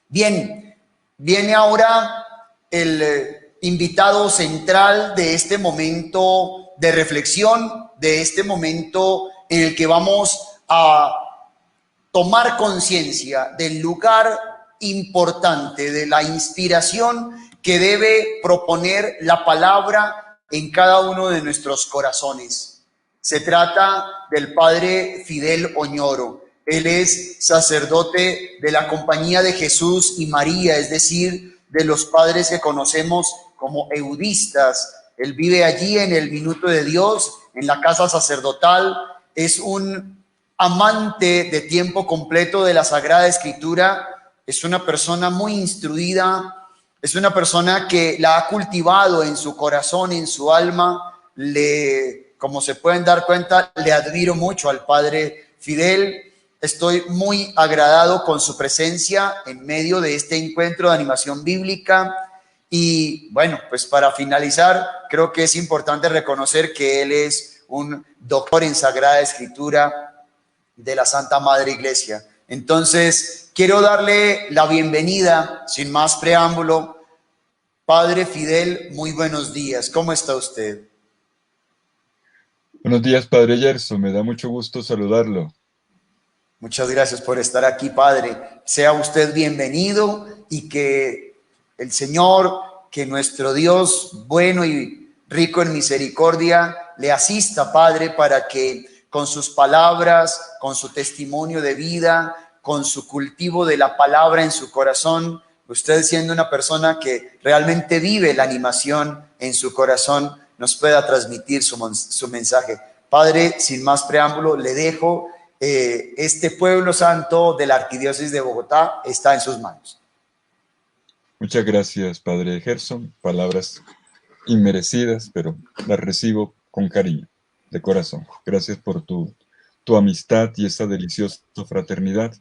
Bien, viene ahora el invitado central de este momento de reflexión, de este momento en el que vamos a tomar conciencia del lugar importante, de la inspiración que debe proponer la palabra en cada uno de nuestros corazones. Se trata del padre Fidel Oñoro. Él es sacerdote de la Compañía de Jesús y María, es decir, de los padres que conocemos como eudistas. Él vive allí en el Minuto de Dios, en la casa sacerdotal. Es un amante de tiempo completo de la Sagrada Escritura. Es una persona muy instruida, es una persona que la ha cultivado en su corazón, en su alma. Como se pueden dar cuenta, le admiro mucho al padre Fidel. Estoy muy agradado con su presencia en medio de este encuentro de animación bíblica. Y bueno, pues para finalizar, creo que es importante reconocer que él es un doctor en Sagrada Escritura de la Santa Madre Iglesia. Entonces, quiero darle la bienvenida, sin más preámbulo. Padre Fidel, muy buenos días. ¿Cómo está usted? Buenos días, Padre Yerso. Me da mucho gusto saludarlo. Muchas gracias por estar aquí, Padre. Sea usted bienvenido y que el Señor, que nuestro Dios bueno y rico en misericordia, le asista, Padre, para que con sus palabras, con su testimonio de vida, con su cultivo de la palabra en su corazón, usted siendo una persona que realmente vive la animación en su corazón, nos pueda transmitir su mensaje. Padre, sin más preámbulo, le dejo. Este pueblo santo de la Arquidiócesis de Bogotá está en sus manos. Muchas gracias, Padre Gerson. Palabras inmerecidas, pero las recibo con cariño, de corazón. Gracias por tu amistad y esa deliciosa fraternidad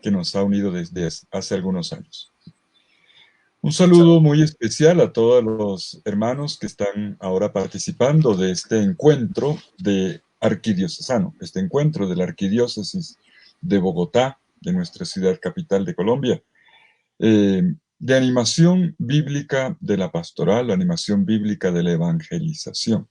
que nos ha unido desde hace algunos años. Un saludo muy especial a todos los hermanos que están ahora participando de este encuentro de arquidiocesano, este encuentro de la Arquidiócesis de Bogotá, de nuestra ciudad capital de Colombia, de animación bíblica de la pastoral, animación bíblica de la evangelización.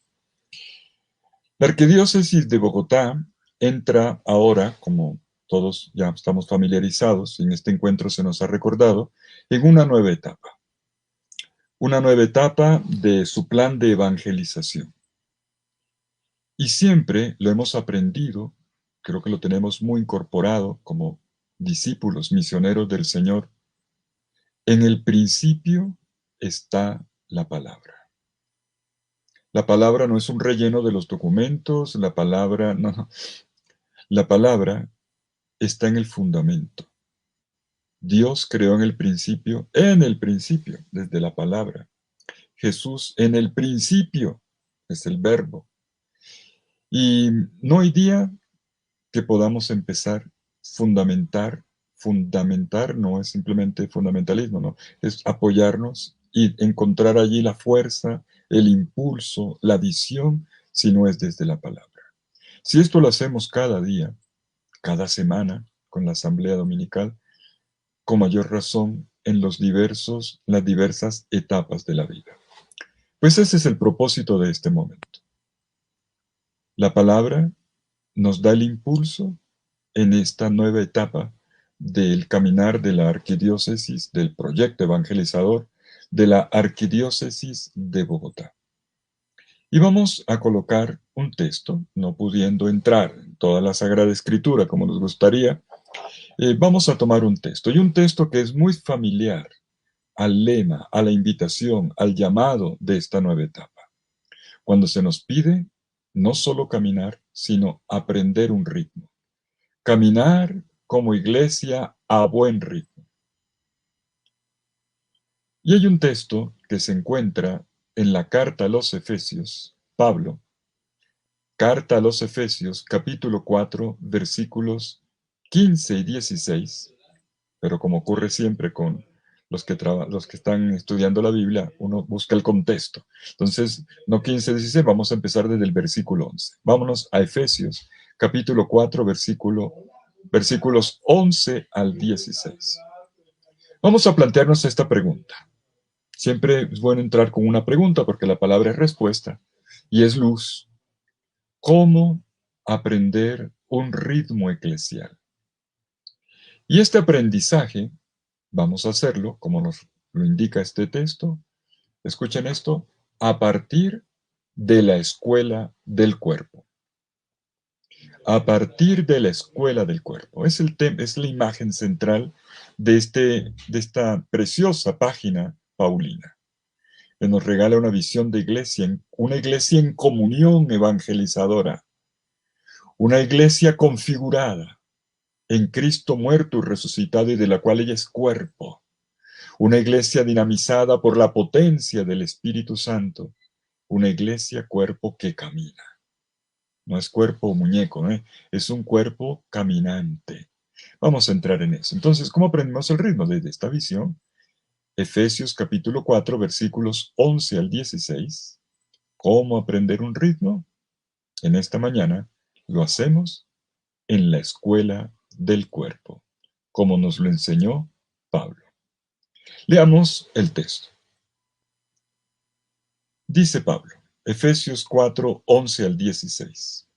La Arquidiócesis de Bogotá entra ahora, como todos ya estamos familiarizados, en este encuentro se nos ha recordado, en una nueva etapa. Una nueva etapa de su plan de evangelización. Y siempre lo hemos aprendido, creo que lo tenemos muy incorporado como discípulos misioneros del Señor. En el principio está la palabra. La palabra no es un relleno de los documentos, la palabra, no. La palabra está en el fundamento. Dios creó en el principio, desde la palabra. Jesús en el principio es el verbo. Y no hay día que podamos empezar fundamentar no es simplemente fundamentalismo, no, es apoyarnos y encontrar allí la fuerza, el impulso, la visión, si no es desde la palabra. Si esto lo hacemos cada día, cada semana, con la asamblea dominical, con mayor razón en las diversas etapas de la vida. Pues ese es el propósito de este momento. La palabra nos da el impulso en esta nueva etapa del caminar de la arquidiócesis, del proyecto evangelizador de la Arquidiócesis de Bogotá. Y vamos a colocar un texto, no pudiendo entrar en toda la Sagrada Escritura como nos gustaría, vamos a tomar un texto, y un texto que es muy familiar al lema, a la invitación, al llamado de esta nueva etapa. Cuando se nos pide no solo caminar, sino aprender un ritmo. Caminar como iglesia a buen ritmo. Y hay un texto que se encuentra en la carta a los Efesios, Pablo, carta a los Efesios, capítulo 4, versículos 15 y 16, pero como ocurre siempre con los que están estudiando la Biblia, uno busca el contexto. Entonces, no 15, 16, vamos a empezar desde el versículo 11. Vámonos a Efesios, capítulo 4, versículos 11 al 16. Vamos a plantearnos esta pregunta. Siempre es bueno entrar con una pregunta porque la palabra es respuesta y es luz. ¿Cómo aprender un ritmo eclesial? Y este aprendizaje, vamos a hacerlo, como nos lo indica este texto, escuchen esto, a partir de la escuela del cuerpo. A partir de la escuela del cuerpo. Es la imagen central de esta preciosa página paulina, que nos regala una visión de iglesia, una iglesia en comunión evangelizadora, una iglesia configurada en Cristo muerto y resucitado y de la cual ella es cuerpo, una iglesia dinamizada por la potencia del Espíritu Santo, una iglesia cuerpo que camina. No es cuerpo muñeco, es un cuerpo caminante. Vamos a entrar en eso. Entonces, ¿cómo aprendemos el ritmo? Desde esta visión, Efesios capítulo 4, versículos 11 al 16. ¿Cómo aprender un ritmo? En esta mañana lo hacemos en la escuela del cuerpo, como nos lo enseñó Pablo. Leamos el texto. Dice Pablo, Efesios 4, 11 al 16.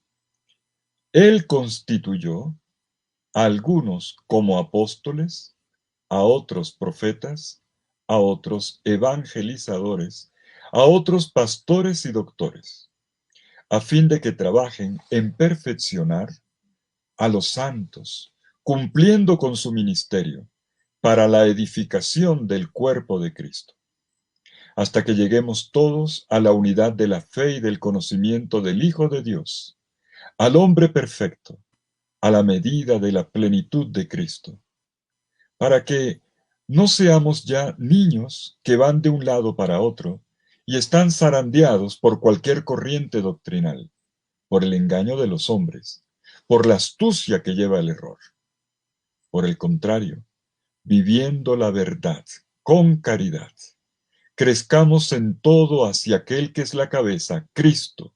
Él constituyó a algunos como apóstoles, a otros profetas, a otros evangelizadores, a otros pastores y doctores, a fin de que trabajen en perfeccionar a los santos, cumpliendo con su ministerio, para la edificación del cuerpo de Cristo, hasta que lleguemos todos a la unidad de la fe y del conocimiento del Hijo de Dios, al hombre perfecto, a la medida de la plenitud de Cristo, para que no seamos ya niños que van de un lado para otro y están zarandeados por cualquier corriente doctrinal, por el engaño de los hombres, por la astucia que lleva el error. Por el contrario, viviendo la verdad con caridad, crezcamos en todo hacia aquel que es la cabeza, Cristo,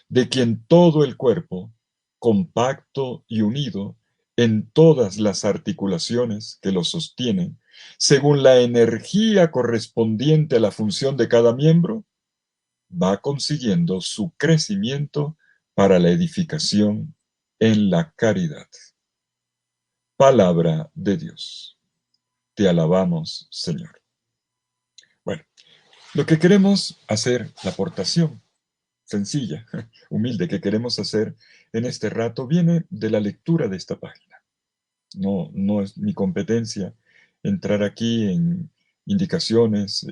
de quien todo el cuerpo, compacto y unido en todas las articulaciones que lo sostienen, según la energía correspondiente a la función de cada miembro, va consiguiendo su crecimiento para la edificación en la caridad. Palabra de Dios. Te alabamos, Señor. Bueno, lo que queremos hacer, la aportación sencilla, humilde que queremos hacer en este rato viene de la lectura de esta página. No es mi competencia entrar aquí en indicaciones,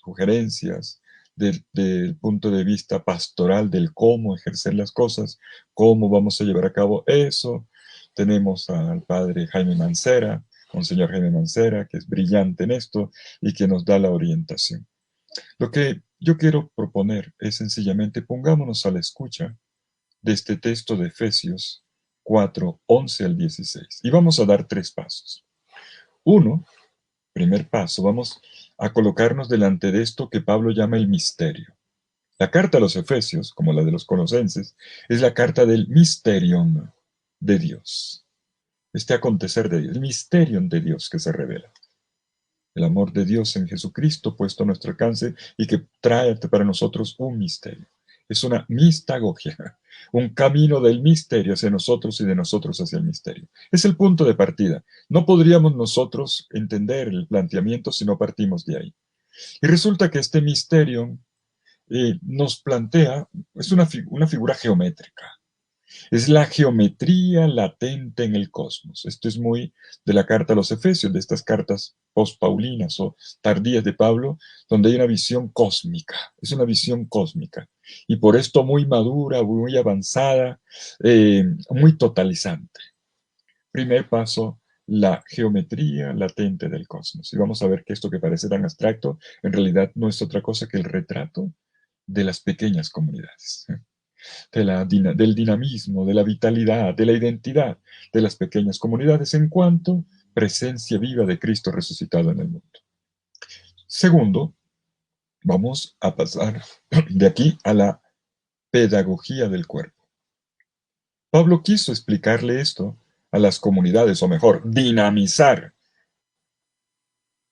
sugerencias del punto de vista pastoral del cómo ejercer las cosas, cómo vamos a llevar a cabo eso. Tenemos al padre Jaime Mancera, monseñor Jaime Mancera, que es brillante en esto y que nos da la orientación. Lo que yo quiero proponer es sencillamente pongámonos a la escucha de este texto de Efesios 4, 11 al 16. Y vamos a dar 3 pasos. Uno, primer paso, vamos a colocarnos delante de esto que Pablo llama el misterio. La carta a los Efesios, como la de los Colosenses, es la carta del misterium de Dios. Este acontecer de Dios, el misterium de Dios que se revela. El amor de Dios en Jesucristo puesto a nuestro alcance y que trae para nosotros un misterio. Es una mistagogia, un camino del misterio hacia nosotros y de nosotros hacia el misterio. Es el punto de partida. No podríamos nosotros entender el planteamiento si no partimos de ahí. Y resulta que este misterio nos plantea, es una figura geométrica. Es la geometría latente en el cosmos. Esto es muy de la carta a los Efesios, de estas cartas post-paulinas o tardías de Pablo, donde hay una visión cósmica. Es una visión cósmica. Y por esto muy madura, muy avanzada, muy totalizante. Primer paso, la geometría latente del cosmos. Y vamos a ver que esto que parece tan abstracto, en realidad no es otra cosa que el retrato de las pequeñas comunidades. Del dinamismo, de la vitalidad, de la identidad de las pequeñas comunidades en cuanto presencia viva de Cristo resucitado en el mundo. Segundo, vamos a pasar de aquí a la pedagogía del cuerpo. Pablo quiso explicarle esto a las comunidades, o mejor, dinamizar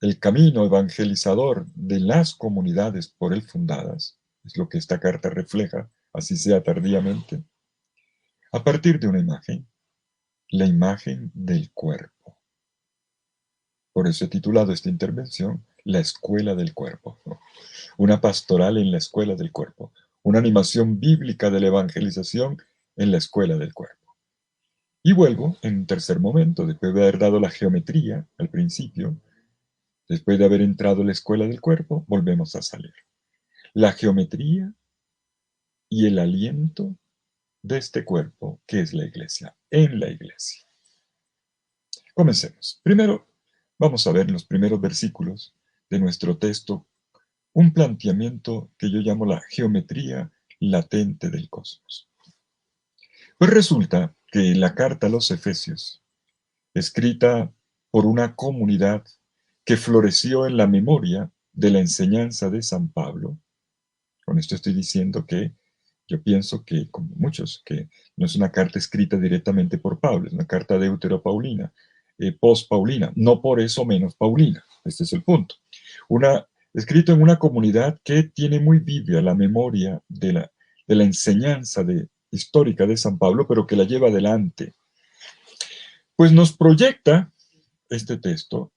el camino evangelizador de las comunidades por él fundadas, es lo que esta carta refleja, así sea tardíamente, a partir de una imagen, la imagen del cuerpo. Por eso he titulado esta intervención La escuela del cuerpo, una pastoral en la escuela del cuerpo, una animación bíblica de la evangelización en la escuela del cuerpo. Y vuelvo en un tercer momento, después de haber dado la geometría al principio, después de haber entrado en la escuela del cuerpo, volvemos a salir. La geometría y el aliento de este cuerpo que es la iglesia, en la iglesia. Comencemos. Primero, vamos a ver en los primeros versículos de nuestro texto un planteamiento que yo llamo la geometría latente del cosmos. Pues resulta que la carta a los Efesios, escrita por una comunidad que floreció en la memoria de la enseñanza de San Pablo, con esto estoy diciendo que yo pienso que, como muchos, que no es una carta escrita directamente por Pablo, es una carta deuteropaulina, post-paulina, no por eso menos paulina, este es el punto. Escrito en una comunidad que tiene muy viva la memoria de la enseñanza histórica de San Pablo, pero que la lleva adelante. Pues nos proyecta este texto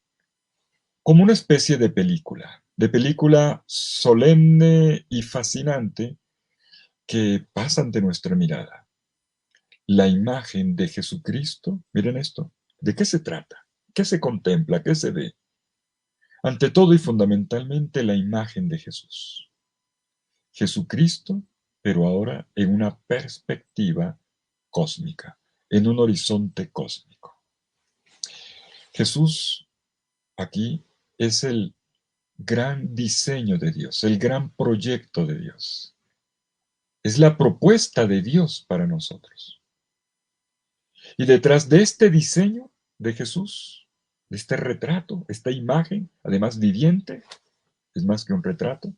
como una especie de película solemne y fascinante que pasa ante nuestra mirada. La imagen de Jesucristo, miren esto, ¿de qué se trata? ¿Qué se contempla? ¿Qué se ve? Ante todo y fundamentalmente la imagen de Jesús. Jesucristo, pero ahora en una perspectiva cósmica, en un horizonte cósmico. Jesús aquí es el gran diseño de Dios, el gran proyecto de Dios. Es la propuesta de Dios para nosotros. Y detrás de este diseño de Jesús, de este retrato, esta imagen, además viviente, es más que un retrato,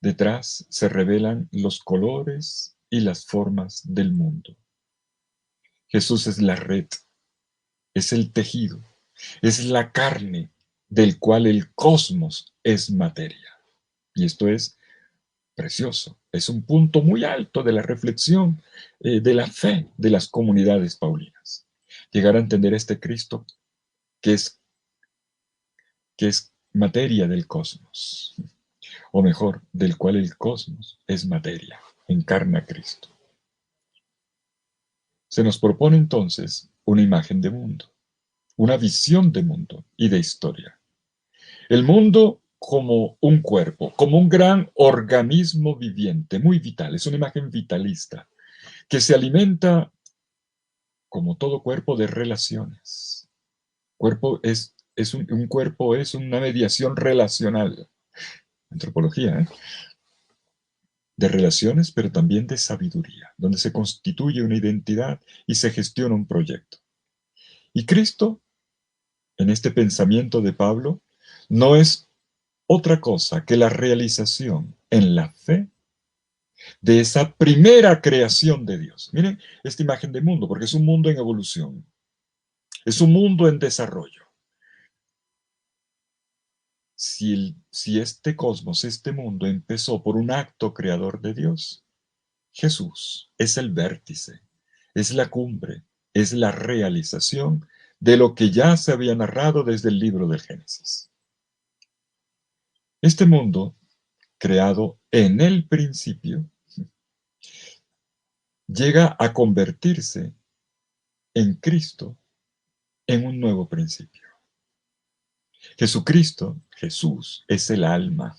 detrás se revelan los colores y las formas del mundo. Jesús es la red, es el tejido, es la carne del cual el cosmos es materia. Y esto es precioso, es un punto muy alto de la reflexión, de la fe de las comunidades paulinas. Llegar a entender este Cristo que es materia del cosmos, o mejor, del cual el cosmos es materia, encarna a Cristo. Se nos propone entonces una imagen de mundo, una visión de mundo y de historia. El mundo como un cuerpo, como un gran organismo viviente, muy vital, es una imagen vitalista, que se alimenta, como todo cuerpo, de relaciones. Un cuerpo es una mediación relacional, antropología, de relaciones, pero también de sabiduría, donde se constituye una identidad y se gestiona un proyecto. Y Cristo, en este pensamiento de Pablo, no es otra cosa que la realización en la fe de esa primera creación de Dios. Miren esta imagen de mundo, porque es un mundo en evolución, es un mundo en desarrollo. Si este cosmos, este mundo empezó por un acto creador de Dios, Jesús es el vértice, es la cumbre, es la realización de lo que ya se había narrado desde el libro del Génesis. Este mundo, creado en el principio, llega a convertirse en Cristo en un nuevo principio. Jesucristo, Jesús, es el alma,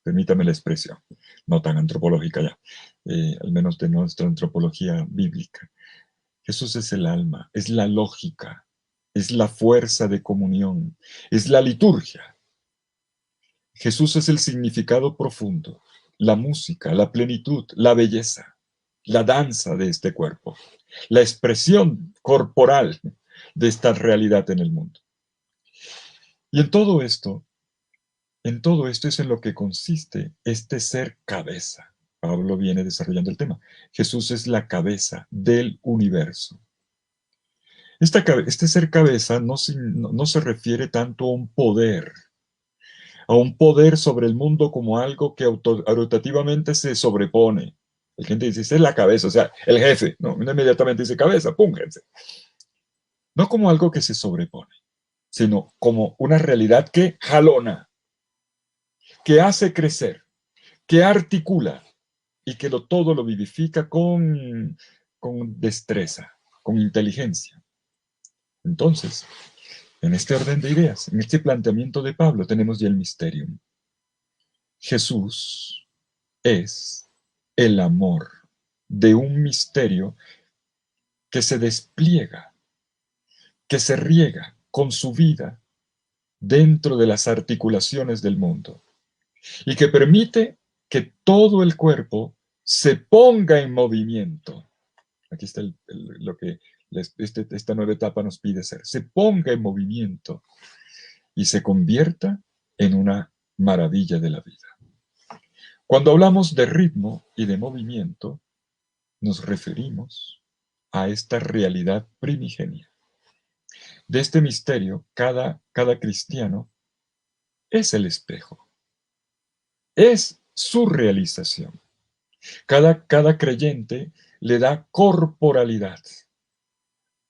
permítame la expresión, no tan antropológica ya, al menos de nuestra antropología bíblica. Jesús es el alma, es la lógica, es la fuerza de comunión, es la liturgia. Jesús es el significado profundo, la música, la plenitud, la belleza, la danza de este cuerpo, la expresión corporal de esta realidad en el mundo. Y en todo esto es en lo que consiste este ser cabeza. Pablo viene desarrollando el tema. Jesús es la cabeza del universo. Este ser cabeza no se refiere tanto a un poder sobre el mundo como algo que autoritativamente se sobrepone. La gente dice, es la cabeza, o sea, el jefe, no, uno inmediatamente dice cabeza, púngense. No como algo que se sobrepone, sino como una realidad que jalona, que hace crecer, que articula y que todo lo vivifica con destreza, con inteligencia. Entonces, en este orden de ideas, en este planteamiento de Pablo, tenemos ya el misterio. Jesús es el amor de un misterio que se despliega, que se riega con su vida dentro de las articulaciones del mundo y que permite que todo el cuerpo se ponga en movimiento. Aquí está lo que esta nueva etapa nos pide ser. Se ponga en movimiento y se convierta en una maravilla de la vida. Cuando hablamos de ritmo y de movimiento, nos referimos a esta realidad primigenia. De este misterio, cada cristiano es el espejo, es su realización. Cada creyente le da corporalidad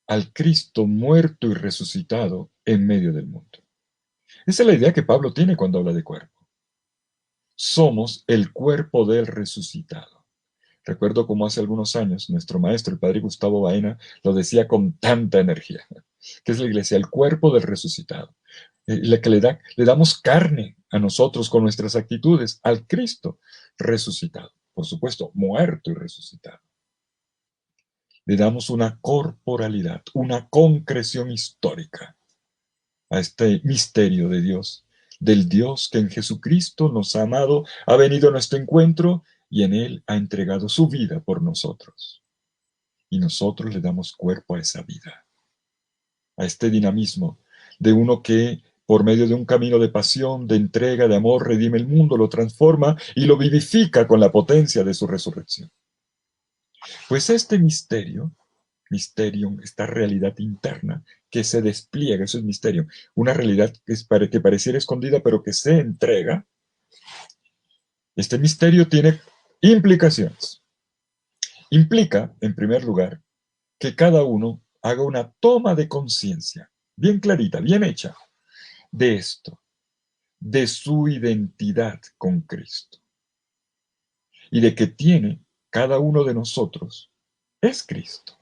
al Cristo muerto y resucitado en medio del mundo. Esa es la idea que Pablo tiene cuando habla de cuerpo. Somos el cuerpo del resucitado. Recuerdo como hace algunos años nuestro maestro, el padre Gustavo Baena, lo decía con tanta energía, que es la iglesia, el cuerpo del resucitado, la que le damos carne a nosotros con nuestras actitudes, al Cristo resucitado, por supuesto, muerto y resucitado. Le damos una corporalidad, una concreción histórica a este misterio de Dios, del Dios que en Jesucristo nos ha amado, ha venido a nuestro encuentro y en Él ha entregado su vida por nosotros. Y nosotros le damos cuerpo a esa vida, a este dinamismo de uno que por medio de un camino de pasión, de entrega, de amor, redime el mundo, lo transforma y lo vivifica con la potencia de su resurrección. Pues este misterio, esta realidad interna que se despliega, eso es misterio, una realidad que pareciera escondida pero que se entrega, este misterio tiene implicaciones. Implica, en primer lugar, que cada uno haga una toma de conciencia, bien clarita, bien hecha, de esto, de su identidad con Cristo y de que tiene cada uno de nosotros es Cristo.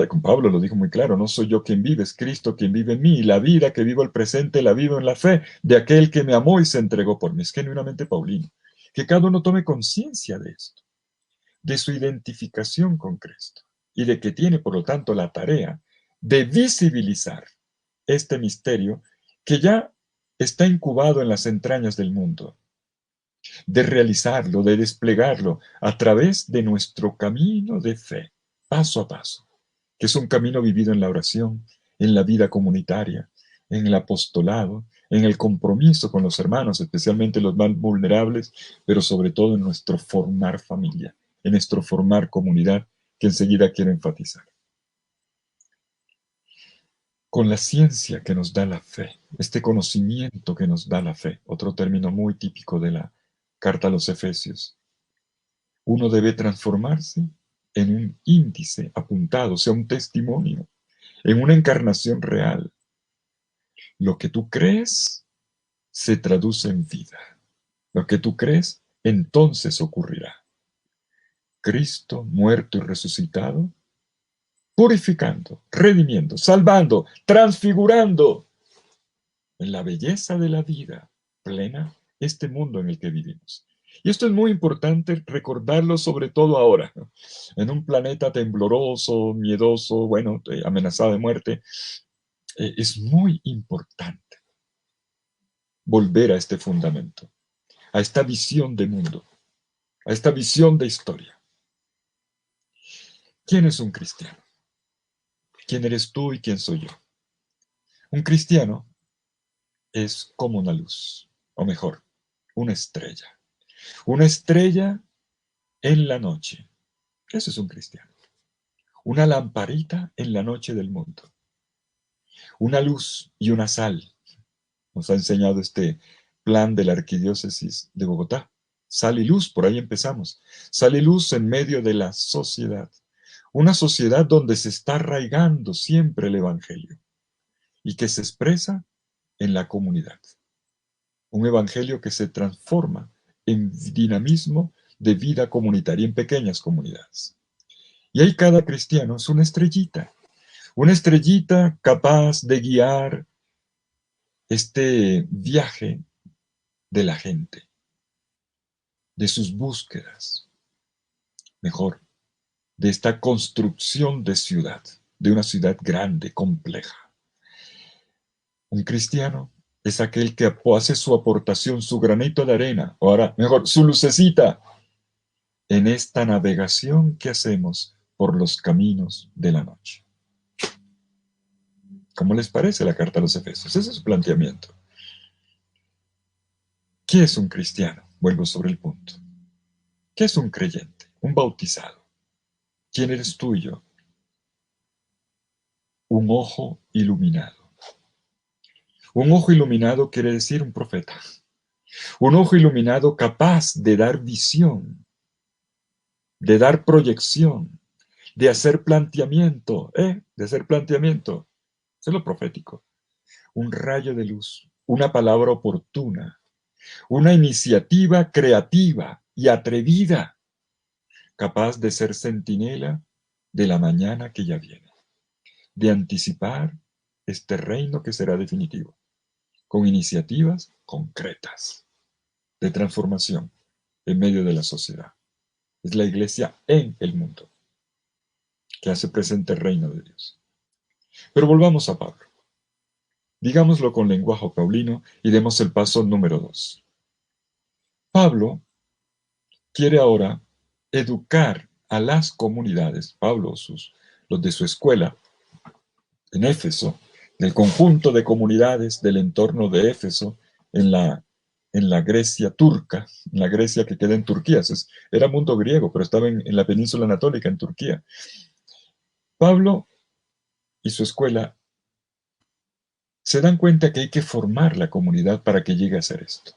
Con Pablo lo dijo muy claro, no soy yo quien vive, es Cristo quien vive en mí, y la vida que vivo al presente la vivo en la fe de aquel que me amó y se entregó por mí. Es genuinamente Paulino. Que cada uno tome conciencia de esto, de su identificación con Cristo, y de que tiene, por lo tanto, la tarea de visibilizar este misterio que ya está incubado en las entrañas del mundo, de realizarlo, de desplegarlo a través de nuestro camino de fe, paso a paso, que es un camino vivido en la oración, en la vida comunitaria, en el apostolado, en el compromiso con los hermanos, especialmente los más vulnerables, pero sobre todo en nuestro formar familia, en nuestro formar comunidad, que enseguida quiero enfatizar. Con la ciencia que nos da la fe, este conocimiento que nos da la fe, otro término muy típico de la carta a los Efesios, uno debe transformarse en un índice apuntado, o sea, un testimonio, en una encarnación real. Lo que tú crees se traduce en vida. Lo que tú crees, entonces ocurrirá. Cristo, muerto y resucitado, purificando, redimiendo, salvando, transfigurando en la belleza de la vida plena este mundo en el que vivimos. Y esto es muy importante recordarlo, sobre todo ahora, en un planeta tembloroso, miedoso, bueno, amenazado de muerte. Es muy importante volver a este fundamento, a esta visión de mundo, a esta visión de historia. ¿Quién es un cristiano? ¿Quién eres tú y quién soy yo? Un cristiano es como una luz, o mejor, una estrella. Una estrella en la noche. Eso es un cristiano. una lamparita en la noche del mundo, una luz y una sal. Nos ha enseñado este plan de la Arquidiócesis de Bogotá. Sal y luz, por ahí empezamos. Sal y luz en medio de la sociedad. Una sociedad donde se está arraigando siempre el Evangelio y que se expresa en la comunidad. Un Evangelio que se transforma en dinamismo de vida comunitaria en pequeñas comunidades. Y ahí cada cristiano es una estrellita capaz de guiar este viaje de la gente, de sus búsquedas, mejor, de esta construcción de ciudad, de una ciudad grande, compleja. Un cristiano es aquel que hace su aportación, su granito de arena, o ahora, mejor, su lucecita, en esta navegación que hacemos por los caminos de la noche. ¿Cómo les parece la carta a los Efesios? Ese es su planteamiento. ¿Qué es un cristiano? Vuelvo sobre el punto. ¿Qué es un creyente? Un bautizado. ¿Quién eres tú y yo? Un ojo iluminado. Un ojo iluminado quiere decir un profeta. Un ojo iluminado capaz de dar visión, de dar proyección, de hacer planteamiento, de hacer planteamiento. Eso es lo profético. Un rayo de luz, una palabra oportuna, una iniciativa creativa y atrevida, capaz de ser centinela de la mañana que ya viene, de anticipar este reino que será definitivo, con iniciativas concretas de transformación en medio de la sociedad. Es la iglesia en el mundo que hace presente el reino de Dios. Pero volvamos a Pablo. Digámoslo con lenguaje paulino y demos el paso número 2. Pablo quiere ahora educar a las comunidades, Pablo, los de su escuela en Éfeso, del conjunto de comunidades del entorno de Éfeso en la Grecia turca, en la Grecia que queda en Turquía. Era mundo griego, pero estaba en la península anatólica, en Turquía. Pablo y su escuela se dan cuenta que hay que formar la comunidad para que llegue a hacer esto.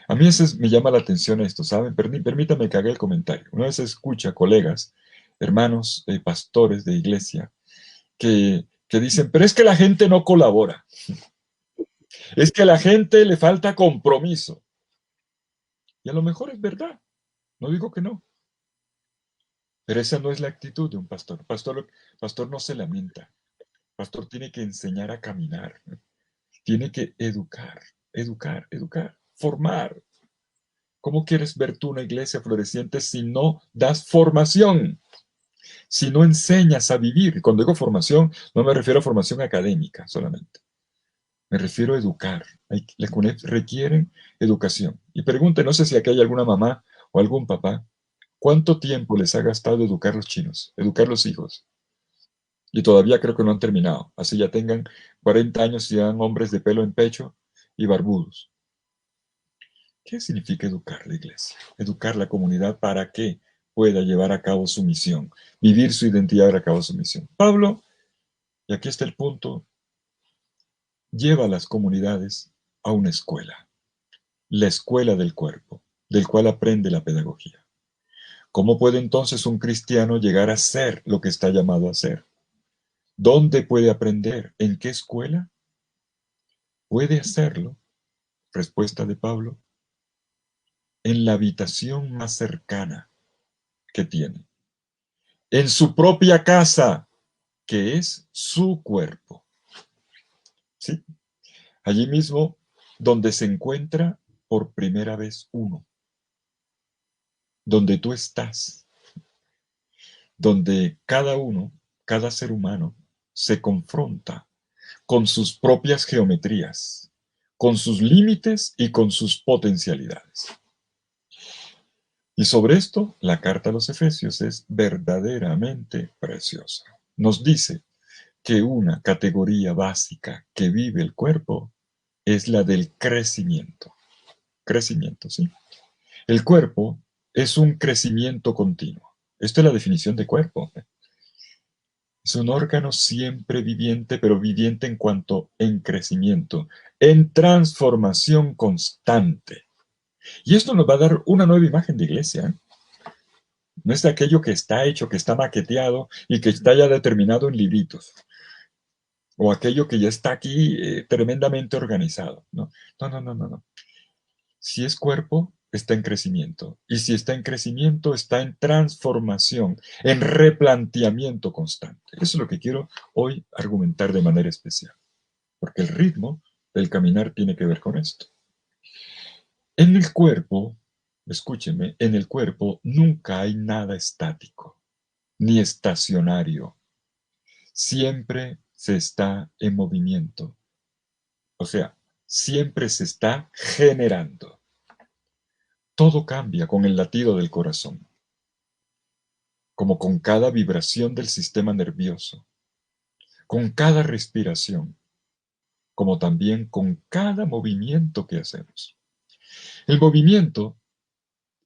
A mí me llama la atención esto, ¿saben? Permítame que haga el comentario. Una vez escucha colegas, hermanos, pastores de iglesia, que dicen, pero es que la gente no colabora. Es que a la gente le falta compromiso. Y a lo mejor es verdad. No digo que no. Pero esa no es la actitud de un pastor. Pastor no se lamenta. Pastor tiene que enseñar a caminar. Tiene que educar, formar. ¿Cómo quieres ver tú una iglesia floreciente si no das formación? Si no enseñas a vivir. Y cuando digo formación, no me refiero a formación académica solamente. Me refiero a educar. Las CUNEF requieren educación. Y pregunte, no sé si aquí hay alguna mamá o algún papá, ¿cuánto tiempo les ha gastado educar los chinos, educar los hijos? Y todavía creo que no han terminado. Así ya tengan 40 años y sean hombres de pelo en pecho y barbudos. ¿Qué significa educar la iglesia? Educar la comunidad para que pueda llevar a cabo su misión, vivir su identidad, llevar a cabo su misión. Pablo, y aquí está el punto, lleva a las comunidades a una escuela, la escuela del cuerpo, del cual aprende la pedagogía. ¿Cómo puede entonces un cristiano llegar a ser lo que está llamado a ser? ¿Dónde puede aprender? ¿En qué escuela? Puede hacerlo, respuesta de Pablo, en la habitación más cercana que tiene, en su propia casa, que es su cuerpo. ¿Sí? Allí mismo donde se encuentra por primera vez uno, donde tú estás, donde cada uno, cada ser humano, se confronta con sus propias geometrías, con sus límites y con sus potencialidades. Y sobre esto, la carta a los Efesios es verdaderamente preciosa. Nos dice que una categoría básica que vive el cuerpo es la del crecimiento. Crecimiento, ¿sí? El cuerpo es un crecimiento continuo. Esto es la definición de cuerpo. Es un órgano siempre viviente, pero viviente en cuanto en crecimiento, en transformación constante. Y esto nos va a dar una nueva imagen de iglesia, ¿eh? No es de aquello que está hecho, que está maqueteado y que está ya determinado en libritos. O aquello que ya está aquí tremendamente organizado. No, no, no, no, no, no. Si es cuerpo, está en crecimiento. Y si está en crecimiento, está en transformación, en replanteamiento constante. Eso es lo que quiero hoy argumentar de manera especial. Porque el ritmo del caminar tiene que ver con esto. En el cuerpo, escúcheme, en el cuerpo nunca hay nada estático, ni estacionario. Siempre se está en movimiento. O sea, siempre se está generando. Todo cambia con el latido del corazón, como con cada vibración del sistema nervioso, con cada respiración, como también con cada movimiento que hacemos. El movimiento,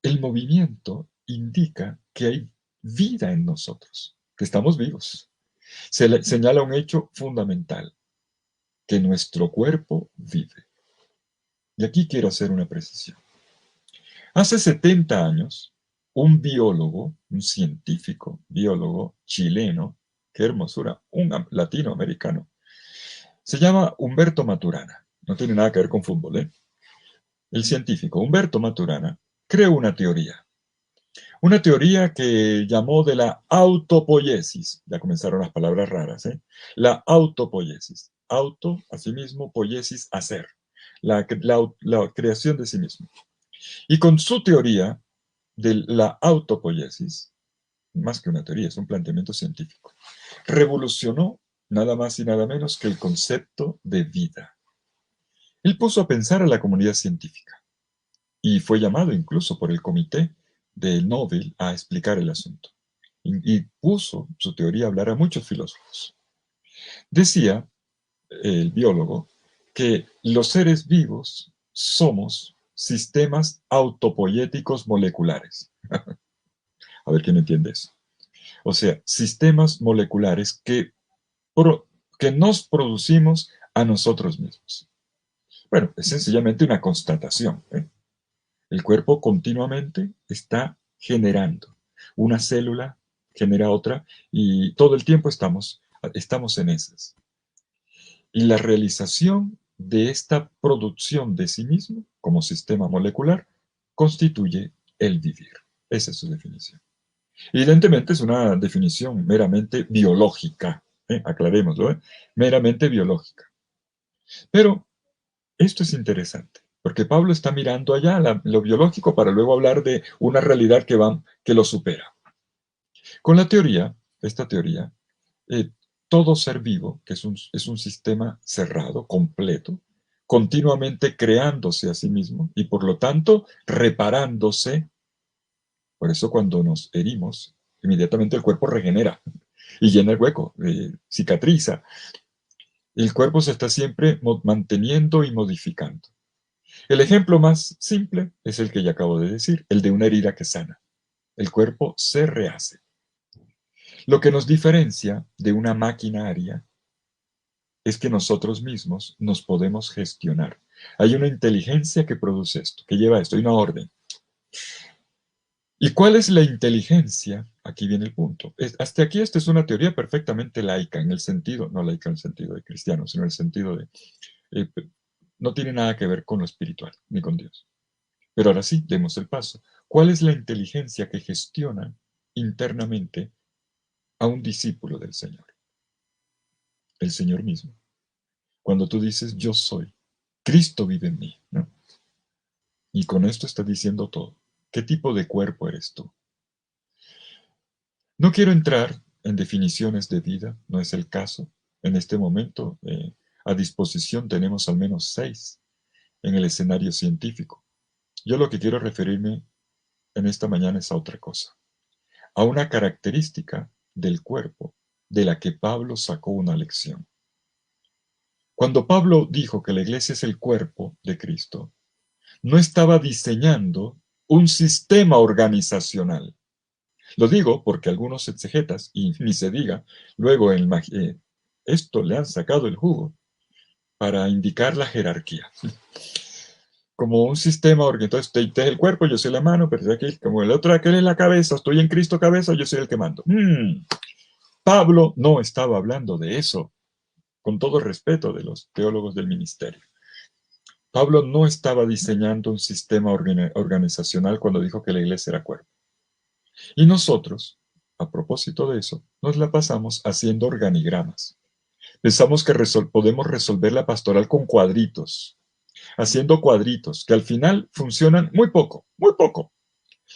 el movimiento indica que hay vida en nosotros, que estamos vivos. Señala un hecho fundamental, que nuestro cuerpo vive. Y aquí quiero hacer una precisión. Hace 70 años, un biólogo, un científico, biólogo chileno, qué hermosura, un latinoamericano, se llama Humberto Maturana. No tiene nada que ver con fútbol, ¿eh? El científico Humberto Maturana creó una teoría que llamó de la autopoiesis. Ya comenzaron las palabras raras, ¿eh? La autopoiesis. Auto, asimismo, poiesis, hacer. La creación de sí mismo. Y con su teoría de la autopoiesis, más que una teoría, es un planteamiento científico, revolucionó nada más y nada menos que el concepto de vida. Él puso a pensar a la comunidad científica y fue llamado incluso por el comité de Nobel a explicar el asunto. Y puso su teoría a hablar a muchos filósofos. Decía el biólogo que los seres vivos somos sistemas autopoiéticos moleculares. A ver quién entiende eso. O sea, sistemas moleculares que nos producimos a nosotros mismos. Bueno, es sencillamente una constatación, ¿eh? El cuerpo continuamente está generando. Una célula genera otra y todo el tiempo estamos en esas. Y la realización de esta producción de sí mismo como sistema molecular constituye el vivir. Esa es su definición. Evidentemente es una definición meramente biológica, aclarémoslo, meramente biológica. Pero esto es interesante, porque Pablo está mirando allá lo biológico para luego hablar de una realidad que lo supera. Con la teoría, esta teoría, eh, todo ser vivo, que es un sistema cerrado, completo, continuamente creándose a sí mismo y por lo tanto reparándose. Por eso cuando nos herimos, inmediatamente el cuerpo regenera y llena el hueco, cicatriza. El cuerpo se está siempre manteniendo y modificando. El ejemplo más simple es el que ya acabo de decir, el de una herida que sana. El cuerpo se rehace. Lo que nos diferencia de una maquinaria es que nosotros mismos nos podemos gestionar. Hay una inteligencia que produce esto, que lleva esto, hay una orden. ¿Y cuál es la inteligencia? Aquí viene el punto. Hasta aquí esta es una teoría perfectamente laica, en el sentido, no laica en el sentido de cristiano, sino en el sentido de, eh, no tiene nada que ver con lo espiritual, ni con Dios. Pero ahora sí, demos el paso. ¿Cuál es la inteligencia que gestiona internamente a un discípulo del Señor? El Señor mismo. Cuando tú dices, yo soy, Cristo vive en mí, ¿no? Y con esto está diciendo todo. ¿Qué tipo de cuerpo eres tú? No quiero entrar en definiciones de vida, no es el caso. En este momento, a disposición tenemos al menos 6 en el escenario científico. Yo lo que quiero referirme en esta mañana es a otra cosa, a una característica del cuerpo de la que Pablo sacó una lección. Cuando Pablo dijo que la iglesia es el cuerpo de Cristo, no estaba diseñando un sistema organizacional. Lo digo porque algunos exegetas, y ni se diga, luego esto le han sacado el jugo para indicar la jerarquía. Como un sistema, porque entonces usted es el cuerpo, yo soy la mano, pero aquel, como el otro, aquel es la cabeza, estoy en Cristo cabeza, yo soy el que mando. Pablo no estaba hablando de eso, con todo respeto de los teólogos del ministerio. Pablo no estaba diseñando un sistema organizacional cuando dijo que la iglesia era cuerpo. Y nosotros, a propósito de eso, nos la pasamos haciendo organigramas. Pensamos que podemos resolver la pastoral con cuadritos, haciendo cuadritos que al final funcionan muy poco, muy poco.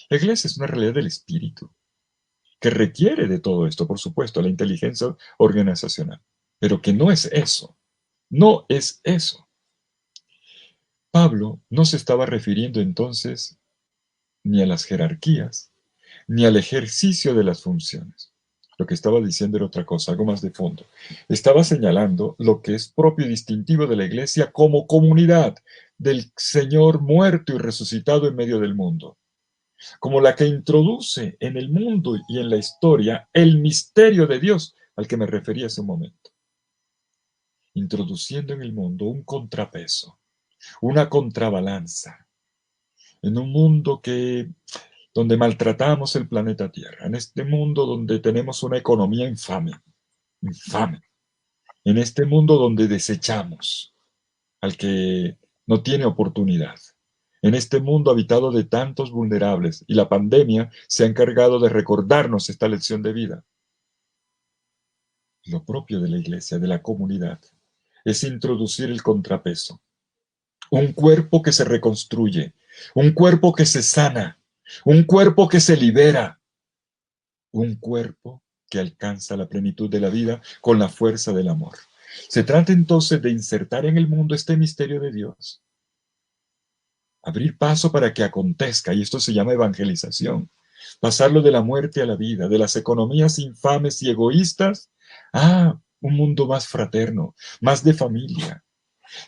La iglesia es una realidad del espíritu, que requiere de todo esto, por supuesto, la inteligencia organizacional, pero que no es eso, no es eso. Pablo no se estaba refiriendo entonces ni a las jerarquías, ni al ejercicio de las funciones. Lo que estaba diciendo era otra cosa, algo más de fondo. Estaba señalando lo que es propio y distintivo de la iglesia como comunidad del Señor muerto y resucitado en medio del mundo, como la que introduce en el mundo y en la historia el misterio de Dios al que me refería hace un momento, introduciendo en el mundo un contrapeso, una contrabalanza, en un mundo donde maltratamos el planeta Tierra, en este mundo donde tenemos una economía infame, infame, en este mundo donde desechamos al que no tiene oportunidad, en este mundo habitado de tantos vulnerables, y la pandemia se ha encargado de recordarnos esta lección de vida. Lo propio de la iglesia, de la comunidad, es introducir el contrapeso, un cuerpo que se reconstruye, un cuerpo que se sana, un cuerpo que se libera, un cuerpo que alcanza la plenitud de la vida con la fuerza del amor. Se trata entonces de insertar en el mundo este misterio de Dios, abrir paso para que acontezca, y esto se llama evangelización, pasarlo de la muerte a la vida, de las economías infames y egoístas a un mundo más fraterno, más de familia,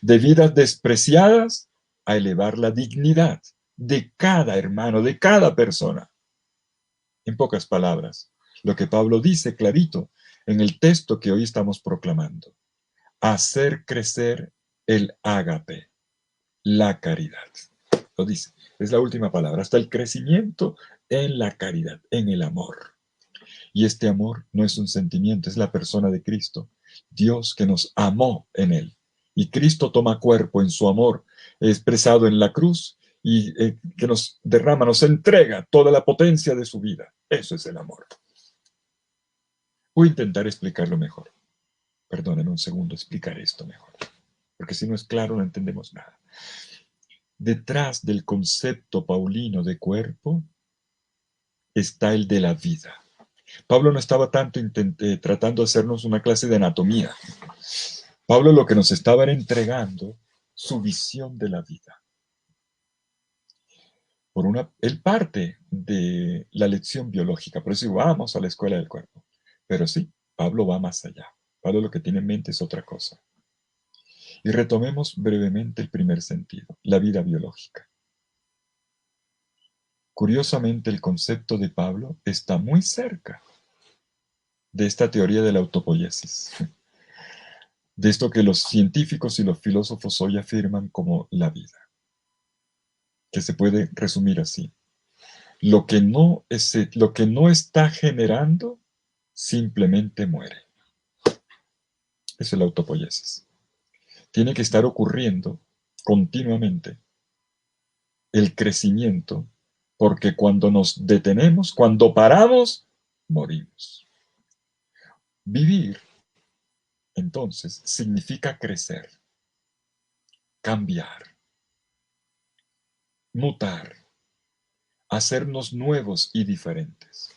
de vidas despreciadas a elevar la dignidad de cada hermano, de cada persona. En pocas palabras, lo que Pablo dice clarito en el texto que hoy estamos proclamando: hacer crecer el ágape, la caridad. Lo dice, es la última palabra, hasta el crecimiento en la caridad, en el amor. Y este amor no es un sentimiento, es la persona de Cristo, Dios que nos amó en él. Y Cristo toma cuerpo en su amor expresado en la cruz y que nos derrama, nos entrega toda la potencia de su vida. Eso es el amor. Voy a intentar explicarlo mejor. Perdónenme un segundo, explicar esto mejor. Porque si no es claro, no entendemos nada. Detrás del concepto paulino de cuerpo está el de la vida. Pablo no estaba tanto tratando de hacernos una clase de anatomía. Pablo lo que nos estaba era entregando su visión de la vida. Él parte de la lección biológica, por eso digo, vamos a la escuela del cuerpo. Pero sí, Pablo va más allá. Pablo lo que tiene en mente es otra cosa. Y retomemos brevemente el primer sentido, la vida biológica. Curiosamente, el concepto de Pablo está muy cerca de esta teoría de la autopoiesis, de esto que los científicos y los filósofos hoy afirman como la vida, que se puede resumir así. Lo que no está generando simplemente muere. Eso es la autopoiesis. Tiene que estar ocurriendo continuamente el crecimiento, porque cuando nos detenemos, cuando paramos, morimos. Vivir, entonces, significa crecer, cambiar, mutar, hacernos nuevos y diferentes.